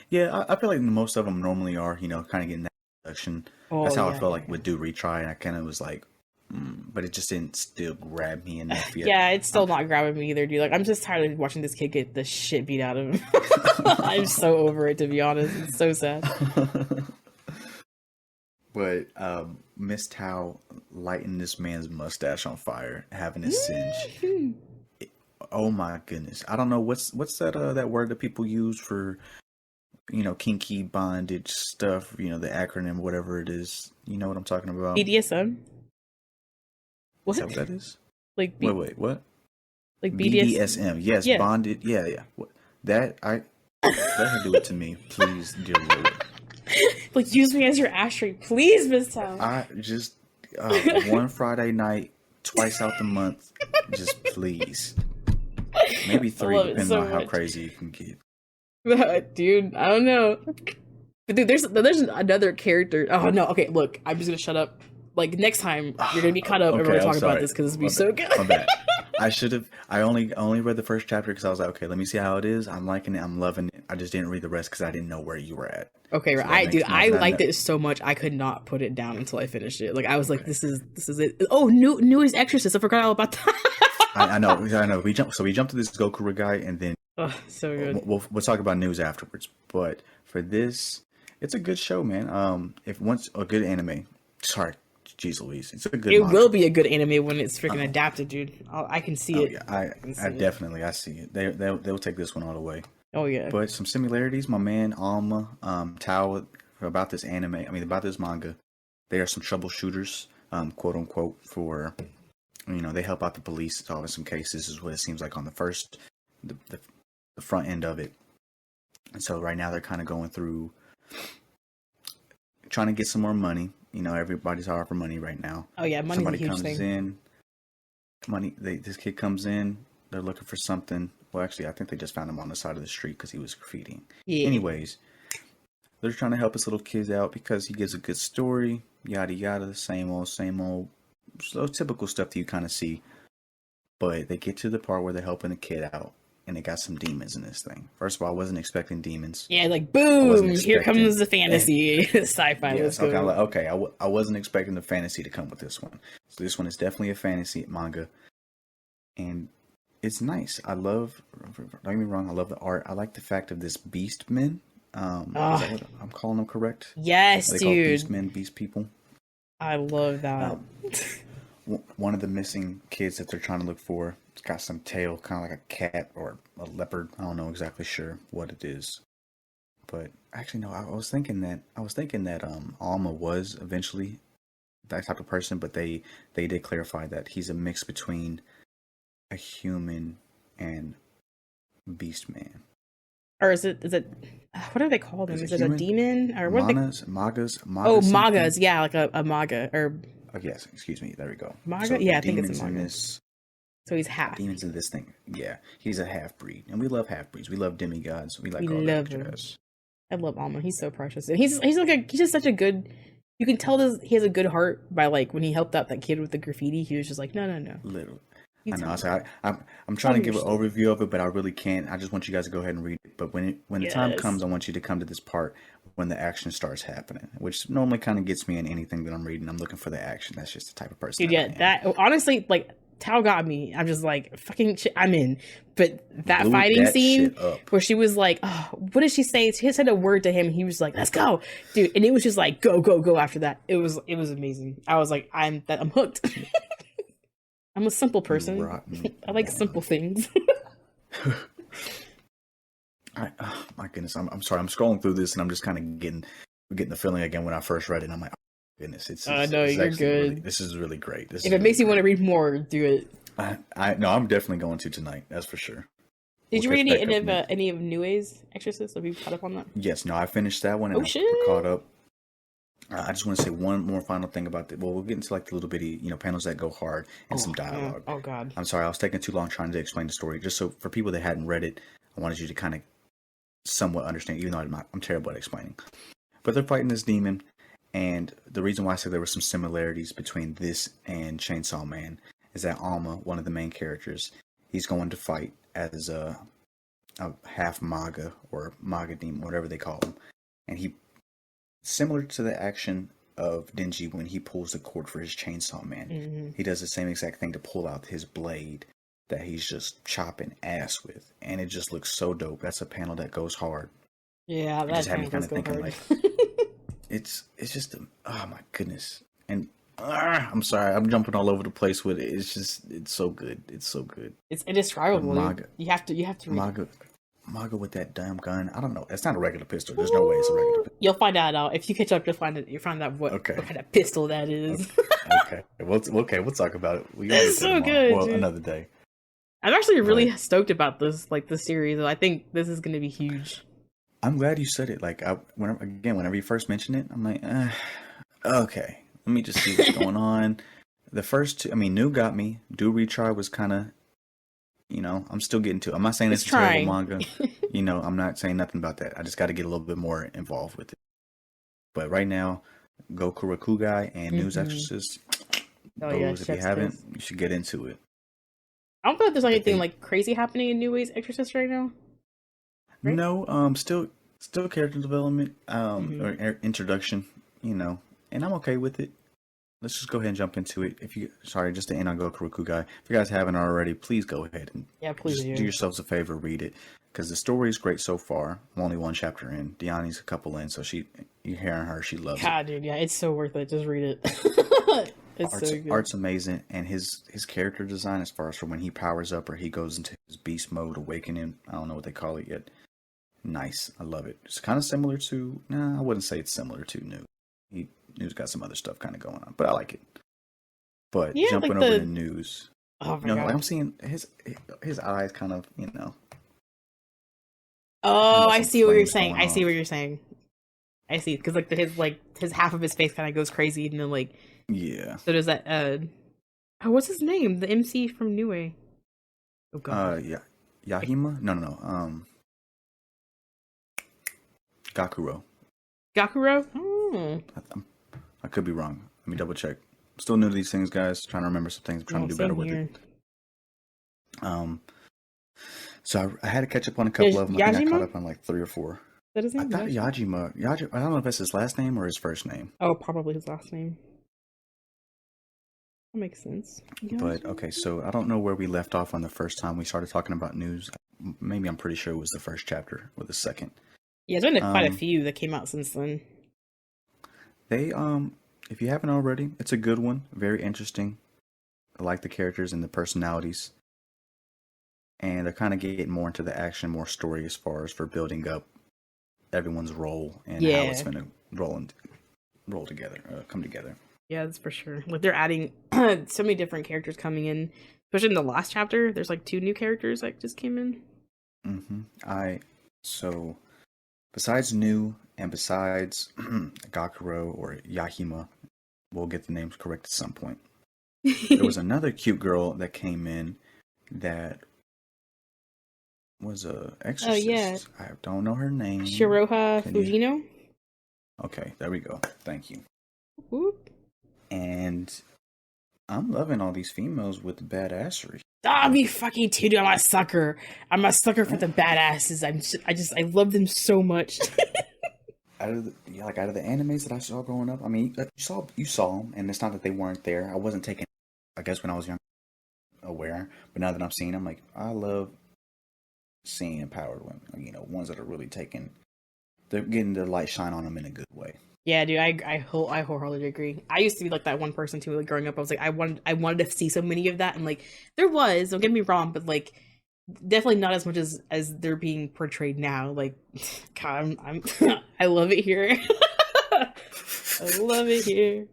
[SPEAKER 1] Yeah, I feel like most of them normally are, kind of getting that introduction. That's how I felt like with Do Retry, and I kind of was like, but it just didn't still grab me enough yet.
[SPEAKER 2] Yeah, it's still not grabbing me either, dude. Like, I'm just tired of watching this kid get the shit beat out of him. I'm so over it, to be honest. It's so sad.
[SPEAKER 1] But Miss Tao lighting this man's mustache on fire, having it singe. Oh my goodness! I don't know what's that word that people use for kinky bondage stuff. The acronym, whatever it is. You know what I'm talking about?
[SPEAKER 2] BDSM.
[SPEAKER 1] What? Is that what that is?
[SPEAKER 2] Like
[SPEAKER 1] wait, what?
[SPEAKER 2] Like
[SPEAKER 1] BDSM? Yes, yeah. Bonded. Yeah. What? Let her do it to me, please, dear Lord.
[SPEAKER 2] Like, use me as your ashtray, please, Miss Town.
[SPEAKER 1] I just one Friday night, twice out the month, just please. Maybe 3, depending on how crazy you can get.
[SPEAKER 2] Dude, I don't know. But dude, there's another character. Oh no, okay, look, I'm just gonna shut up. Like next time, you're gonna be caught up and we're gonna talk about this because it's gonna be so good.
[SPEAKER 1] My bad. I should have. I only read the first chapter because I was like, okay, let me see how it is. I'm liking it. I'm loving it. I just didn't read the rest because I didn't know where you were at.
[SPEAKER 2] Okay, right. So I liked it so much I could not put it down until I finished it. Like I was like, this is it. Oh, newest Exorcist. I forgot all about that.
[SPEAKER 1] I know. We jumped to this Gokura guy, and then
[SPEAKER 2] so good.
[SPEAKER 1] We'll talk about news afterwards. But for this, it's a good show, man. If once a good anime. Sorry. Jeez Louise, it's a good.
[SPEAKER 2] It will be a good anime when it's freaking adapted, dude. I can see it.
[SPEAKER 1] Yeah, I definitely see it. They'll take this one all the way.
[SPEAKER 2] Oh yeah.
[SPEAKER 1] But some similarities, my man Alma, Tao, about this anime. I mean, about this manga. They are some troubleshooters, quote unquote, for they help out the police solving some cases. Is what it seems like on the front end of it. And so right now they're kind of going through trying to get some more money. Everybody's hard for money right now.
[SPEAKER 2] Oh yeah, money's a huge thing.
[SPEAKER 1] This kid comes in. They're looking for something. Well, actually, I think they just found him on the side of the street because he was graffitiing. Yeah. Anyways, they're trying to help his little kids out because he gives a good story. Yada yada, the same old, so typical stuff that you kind of see. But they get to the part where they're helping the kid out. And it got some demons in this thing. First of all, I wasn't expecting demons.
[SPEAKER 2] Yeah, like boom! Here comes the fantasy, sci-fi.
[SPEAKER 1] Yes, okay. I wasn't expecting the fantasy to come with this one. So this one is definitely a fantasy manga, and it's nice. Don't get me wrong. I love the art. I like the fact of this beast men. Is that what I'm calling them correct?
[SPEAKER 2] Yes,
[SPEAKER 1] they
[SPEAKER 2] dude.
[SPEAKER 1] Call beast men, beast people.
[SPEAKER 2] I love that.
[SPEAKER 1] One of the missing kids that they're trying to look for. It's got some tail, kind of like a cat or a leopard. I don't know exactly sure what it is, but actually, no. I was thinking that Alma was eventually that type of person, but they did clarify that he's a mix between a human and beast man.
[SPEAKER 2] Or is it? What are they called? Is it a demon or what?
[SPEAKER 1] Magas.
[SPEAKER 2] Oh, magas. Yeah, like a maga or.
[SPEAKER 1] Oh yes, excuse me. There we go.
[SPEAKER 2] Maga. So yeah, I think it's a maga. So he's half.
[SPEAKER 1] Demons in this thing. Yeah, he's a half breed, and we love half breeds. We love demigods. We love
[SPEAKER 2] jazz. I love Alma. He's so precious, and he's just such a good. You can tell he has a good heart by like when he helped out that kid with the graffiti. He was just like, no.
[SPEAKER 1] Literally. I know. I'm trying to give an overview of it, but I really can't. I just want you guys to go ahead and read it. But when the time comes, I want you to come to this part when the action starts happening, which normally kind of gets me in anything that I'm reading. I'm looking for the action. That's just the type of person.
[SPEAKER 2] Dude, yeah, that honestly, like, Tao got me. I'm just like, fucking shit, I'm in. But that
[SPEAKER 1] Blew
[SPEAKER 2] fighting
[SPEAKER 1] that
[SPEAKER 2] scene
[SPEAKER 1] shit up.
[SPEAKER 2] where she was like, oh, what did she say? She said a word to him. And he was like, let's go, dude. And it was just like, go, go, go after that. It was amazing. I was like, I'm hooked. I'm a simple person. I like simple things.
[SPEAKER 1] Oh my goodness, I'm sorry. I'm scrolling through this and I'm just kind of getting the feeling again when I first read it. And I'm like, oh, goodness,
[SPEAKER 2] no, you're good.
[SPEAKER 1] Really, this is really great.
[SPEAKER 2] If it makes you want to read more, do it.
[SPEAKER 1] No, I'm definitely going to tonight. That's for sure.
[SPEAKER 2] Did you read any of Nue's Exorcist? Have you caught up on that?
[SPEAKER 1] Yes, no, I finished that one and we're caught up. I just want to say one more final thing about that. Well, we'll get into like the little bitty, panels that go hard and some dialogue.
[SPEAKER 2] Oh God.
[SPEAKER 1] I'm sorry, I was taking too long trying to explain the story. Just so for people that hadn't read it, I wanted you to kind of somewhat understand, even though I'm terrible at explaining. But they're fighting this demon, and the reason why I said there were some similarities between this and Chainsaw Man is that Alma, one of the main characters, he's going to fight as a half Maga or Maga demon, whatever they call him, and he, similar to the action of Denji when he pulls the cord for his Chainsaw Man, he does the same exact thing to pull out his blade that he's just chopping ass with, and it just looks so dope. That's a panel that goes hard.
[SPEAKER 2] Yeah, that
[SPEAKER 1] just had me kind of thinking
[SPEAKER 2] hard.
[SPEAKER 1] like, it's just oh my goodness. And I'm sorry, I'm jumping all over the place with it. It's so good. It's so good.
[SPEAKER 2] It's indescribable. Maga, you have to read
[SPEAKER 1] Maga with that damn gun. I don't know. It's not a regular pistol. There's no way it's a regular pistol.
[SPEAKER 2] You'll find out. If you catch up, you'll find out what kind of pistol that is.
[SPEAKER 1] Okay. We'll talk about it.
[SPEAKER 2] It's so good.
[SPEAKER 1] Well,
[SPEAKER 2] dude.
[SPEAKER 1] Another day.
[SPEAKER 2] I'm actually really stoked about this, like this series. I think this is going to be huge.
[SPEAKER 1] I'm glad you said it. Like, whenever you first mentioned it, I'm like, okay, let me just see what's going on. The first two, New got me. Do Retry was kind of, I'm still getting to it. I'm not saying it's a terrible manga. I'm not saying nothing about that. I just got to get a little bit more involved with it. But right now, Goku Rakugai and News Exorcist, if you haven't, you should get into it.
[SPEAKER 2] I don't feel like there's anything like crazy happening in New Ways Exorcist right now. Right?
[SPEAKER 1] No, still character development, or introduction, and I'm okay with it. Let's just go ahead and jump into it. Just to end on Goku Rakugai, if you guys haven't already, please go ahead and
[SPEAKER 2] please
[SPEAKER 1] do yourselves a favor, read it, because the story is great so far. I'm only one chapter in. Diany's a couple in, so you're hearing her, she loves it.
[SPEAKER 2] Dude, yeah, it's so worth it. Just read it.
[SPEAKER 1] Art's amazing, and his character design, as far as from when he powers up or he goes into his beast mode, awakening, I don't know what they call it yet. Nice, I love it. It's kind of similar to, I wouldn't say it's similar to News got some other stuff kind of going on, but I like it. But jumping over to News,
[SPEAKER 2] God.
[SPEAKER 1] I'm seeing his eyes kind of,
[SPEAKER 2] Oh, I see what you're saying. I see what you're saying. I see, because his half of his face kind of goes crazy, and then
[SPEAKER 1] yeah.
[SPEAKER 2] So does that what's his name? The MC from New Way. Oh God.
[SPEAKER 1] Yahima? No. Gakuro.
[SPEAKER 2] Oh.
[SPEAKER 1] I could be wrong. Let me double check. I'm still new to these things, guys. Trying to remember some things. I'm trying to do better with it. So I had to catch up on a couple of them. I think I caught up on like 3 or 4.
[SPEAKER 2] That his name?
[SPEAKER 1] I thought Yajima. I don't know if that's his last name or his first name.
[SPEAKER 2] Oh, probably his last name. That makes sense.
[SPEAKER 1] But okay, so I don't know where we left off on the first time we started talking about News. Maybe I'm pretty sure it was the first chapter or the second.
[SPEAKER 2] Yeah, there's been quite a few that came out since then.
[SPEAKER 1] They if you haven't already, it's a good one. Very interesting. I like the characters and the personalities. And they're kind of getting more into the action, more story as far as for building up everyone's role and how it's going to roll together, come together. Yeah,
[SPEAKER 2] that's for sure. Like they're adding so many different characters coming in, especially in the last chapter. There's like 2 new characters that just came in.
[SPEAKER 1] So besides New and besides Gakuro or Yahima, we'll get the names correct at some point. There was another cute girl that came in that was a exorcist. Oh, yeah. I don't know her name.
[SPEAKER 2] Shiroha Fujino.
[SPEAKER 1] Okay, there we go. Thank you.
[SPEAKER 2] Whoop.
[SPEAKER 1] And I'm loving all these females with badassery.
[SPEAKER 2] Me fucking too, dude. I'm a sucker. I'm a sucker for the badasses. I love them so much.
[SPEAKER 1] out of the animes that I saw growing up, I mean, you saw them, and it's not that they weren't there. I wasn't taking, I guess when I was young, aware, but now that I'm seeing them, like I love seeing empowered women. Like, ones that are really they're getting the light shine on them in a good way.
[SPEAKER 2] Yeah, dude, I wholeheartedly agree. I used to be like that one person too. Like growing up, I was like, I wanted to see so many of that, and like there was. Don't get me wrong, but like definitely not as much as they're being portrayed now. Like, God, I'm I love it here. I love it here.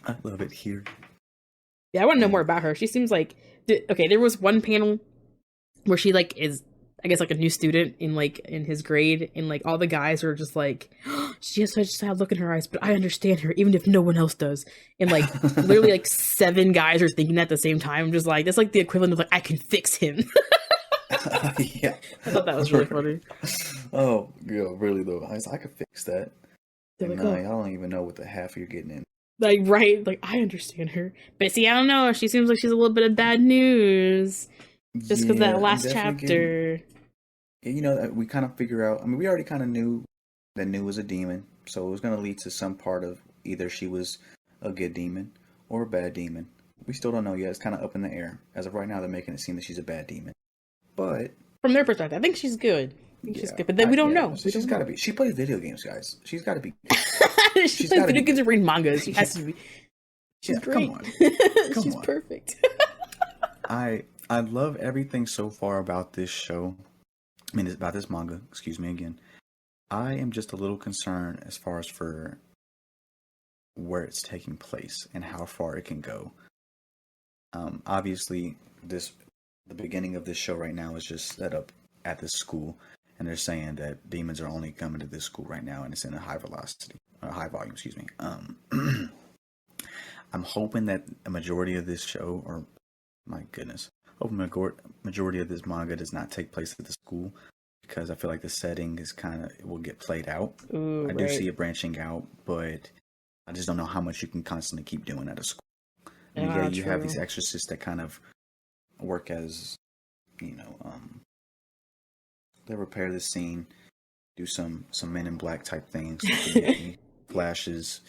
[SPEAKER 1] I love it here.
[SPEAKER 2] Yeah, I want to know more about her. She seems like okay. There was one panel where she like is, I guess, like a new student in his grade, and like all the guys are just like, oh, she has such a sad look in her eyes, but I understand her even if no one else does. And like literally like 7 guys are thinking that at the same time. I'm just like, that's like the equivalent of like, I can fix him.
[SPEAKER 1] Yeah,
[SPEAKER 2] I thought that was really funny.
[SPEAKER 1] Oh, yeah, really though. I could fix that.
[SPEAKER 2] Like,
[SPEAKER 1] I don't even know what the half you're getting in.
[SPEAKER 2] Like, right? Like, I understand her, but see, I don't know. She seems like she's a little bit of bad news just because that last chapter.
[SPEAKER 1] We kind of figure out. I mean, we already kind of knew that Nu was a demon, so it was going to lead to some part of either she was a good demon or a bad demon. We still don't know yet. It's kind of up in the air. As of right now, they're making it seem that she's a bad demon. But
[SPEAKER 2] from their perspective, I think she's good. She's good, but then we don't know.
[SPEAKER 1] She's got to be. She plays video games, guys. She's got to be.
[SPEAKER 2] She plays video games and read mangas. She has to be. She's great.
[SPEAKER 1] Come on.
[SPEAKER 2] She's perfect.
[SPEAKER 1] I love everything so far about this show. I mean, about this manga. Excuse me again. I am just a little concerned as far as for where it's taking place and how far it can go. Obviously, the beginning of this show right now is just set up at this school, and they're saying that demons are only coming to this school right now, and it's in a high volume. Excuse me. I'm hoping that a majority of this show, or my goodness, majority of this manga does not take place at the school, because I feel like the setting is it will get played out.
[SPEAKER 2] Ooh,
[SPEAKER 1] I do see it branching out, but I just don't know how much you can constantly keep doing at a school. I mean, you have these exorcists that kind of work as, they repair the scene, do some Men in Black type things, flashes,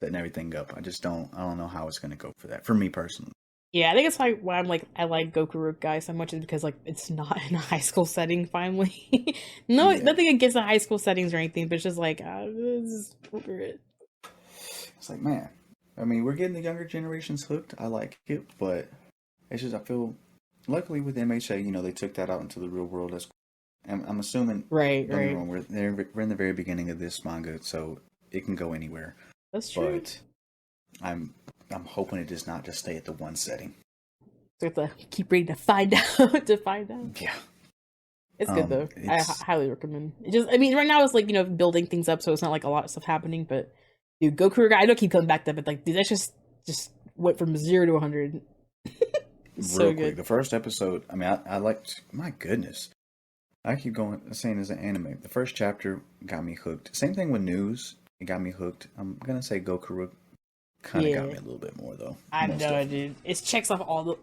[SPEAKER 1] setting everything up. I don't know how it's going to go for that, for me personally.
[SPEAKER 2] Yeah, I think it's why I'm like, I like Goku guy so much is because like it's not in a high school setting finally. Nothing against the high school settings or anything, but it's just like, this is appropriate.
[SPEAKER 1] It's like, man, I mean, we're getting the younger generations hooked. I like it, but it's just, I feel, luckily with MHA, they took that out into the real world. I'm assuming,
[SPEAKER 2] right.
[SPEAKER 1] We're in the very beginning of this manga, so it can go anywhere.
[SPEAKER 2] That's true.
[SPEAKER 1] But I'm hoping it does not just stay at the one setting.
[SPEAKER 2] So we have to keep reading to find out.
[SPEAKER 1] Yeah.
[SPEAKER 2] It's good though. I highly recommend. Right now it's like, building things up, so it's not like a lot of stuff happening, but dude, Goku guy, I don't keep coming back to that, but like, dude, that's just went from 0 to 100. So good.
[SPEAKER 1] The first episode, I mean, I liked, my goodness. I keep saying as an anime. The first chapter got me hooked. Same thing with news. It got me hooked. I'm going to say Goku kind of got me a little bit more though.
[SPEAKER 2] I know, dude. It checks off all the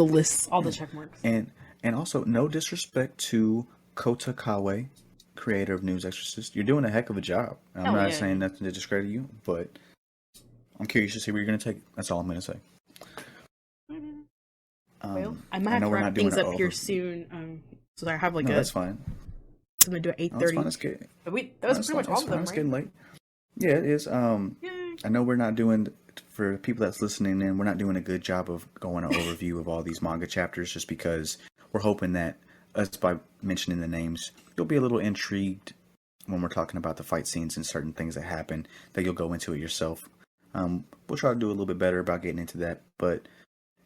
[SPEAKER 2] lists, all the check marks.
[SPEAKER 1] And also, no disrespect to Kota Kawe, creator of News Exorcist. You're doing a heck of a job. I'm not saying nothing to discredit you, but I'm curious to see where you're going to take it. That's all I'm going to say.
[SPEAKER 2] Well, I might have to wrap things up here soon. So I have
[SPEAKER 1] that's fine.
[SPEAKER 2] So I'm going to do it 8:30.
[SPEAKER 1] That's good.
[SPEAKER 2] But that was pretty much all of them, right?
[SPEAKER 1] It's getting late. Yeah, it is. I know we're not doing, for people that's listening in, we're not doing a good job of going an overview of all these manga chapters, just because we're hoping that us, by mentioning the names, you'll be a little intrigued when we're talking about the fight scenes and certain things that happen, that you'll go into it yourself. We'll try to do a little bit better about getting into that, but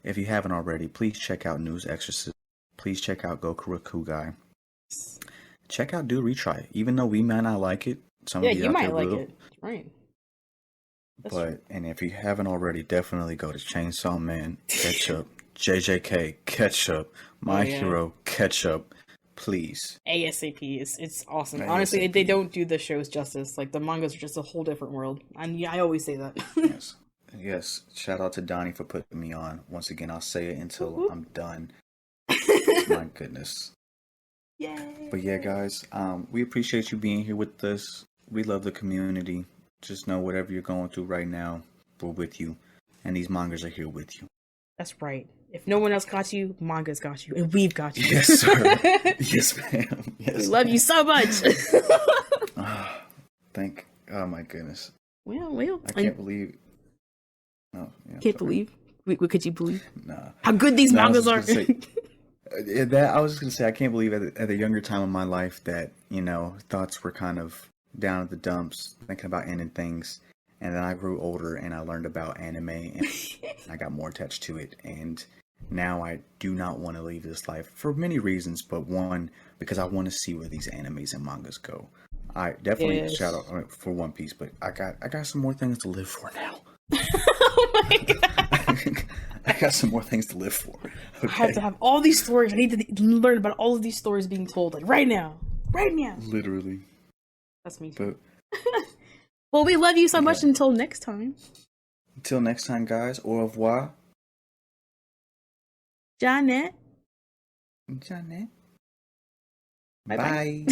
[SPEAKER 1] if you haven't already, please check out News Exorcist. Please check out Goku Guy. Check out Do Retry. Even though we might not like it, some of you
[SPEAKER 2] might like it. Right.
[SPEAKER 1] And if you haven't already, definitely go to Chainsaw Man, catch up. JJK, catch up. My Hero, catch up. Please.
[SPEAKER 2] ASAP. It's awesome. ASAP. Honestly, they don't do the shows justice. Like, the mangas are just a whole different world. And I always say that.
[SPEAKER 1] Yes. Shout out to Donnie for putting me on. Once again, I'll say it until I'm done. My goodness.
[SPEAKER 2] Yay.
[SPEAKER 1] But yeah, guys, we appreciate you being here with us. we love the community. Just know whatever you're going through right now, we're with you. And these mangas are here with you.
[SPEAKER 2] That's right. If no one else got you, manga's got you. And we've got you.
[SPEAKER 1] Yes, sir. Yes, ma'am. Yes,
[SPEAKER 2] we love you so much.
[SPEAKER 1] Oh my goodness.
[SPEAKER 2] Well.
[SPEAKER 1] I can't believe. No, yeah,
[SPEAKER 2] can't believe. What could you believe?
[SPEAKER 1] Nah.
[SPEAKER 2] How good these mangas are.
[SPEAKER 1] I was just gonna say I can't believe at a younger time in my life that thoughts were kind of down at the dumps, thinking about ending things, and then I grew older and I learned about anime and I got more attached to it, and now I do not want to leave this life for many reasons, but one, because I want to see where these animes and mangas go. I definitely shout out for One Piece, but I got some more things to live for now.
[SPEAKER 2] Oh my god!
[SPEAKER 1] I got some more things to live for. Okay?
[SPEAKER 2] I have to have all these stories. I need to learn about all of these stories being told, like right now.
[SPEAKER 1] Literally.
[SPEAKER 2] That's me too. Well, we love you so much. Until next time.
[SPEAKER 1] Until next time, guys. Au revoir.
[SPEAKER 2] Janet.
[SPEAKER 1] Bye.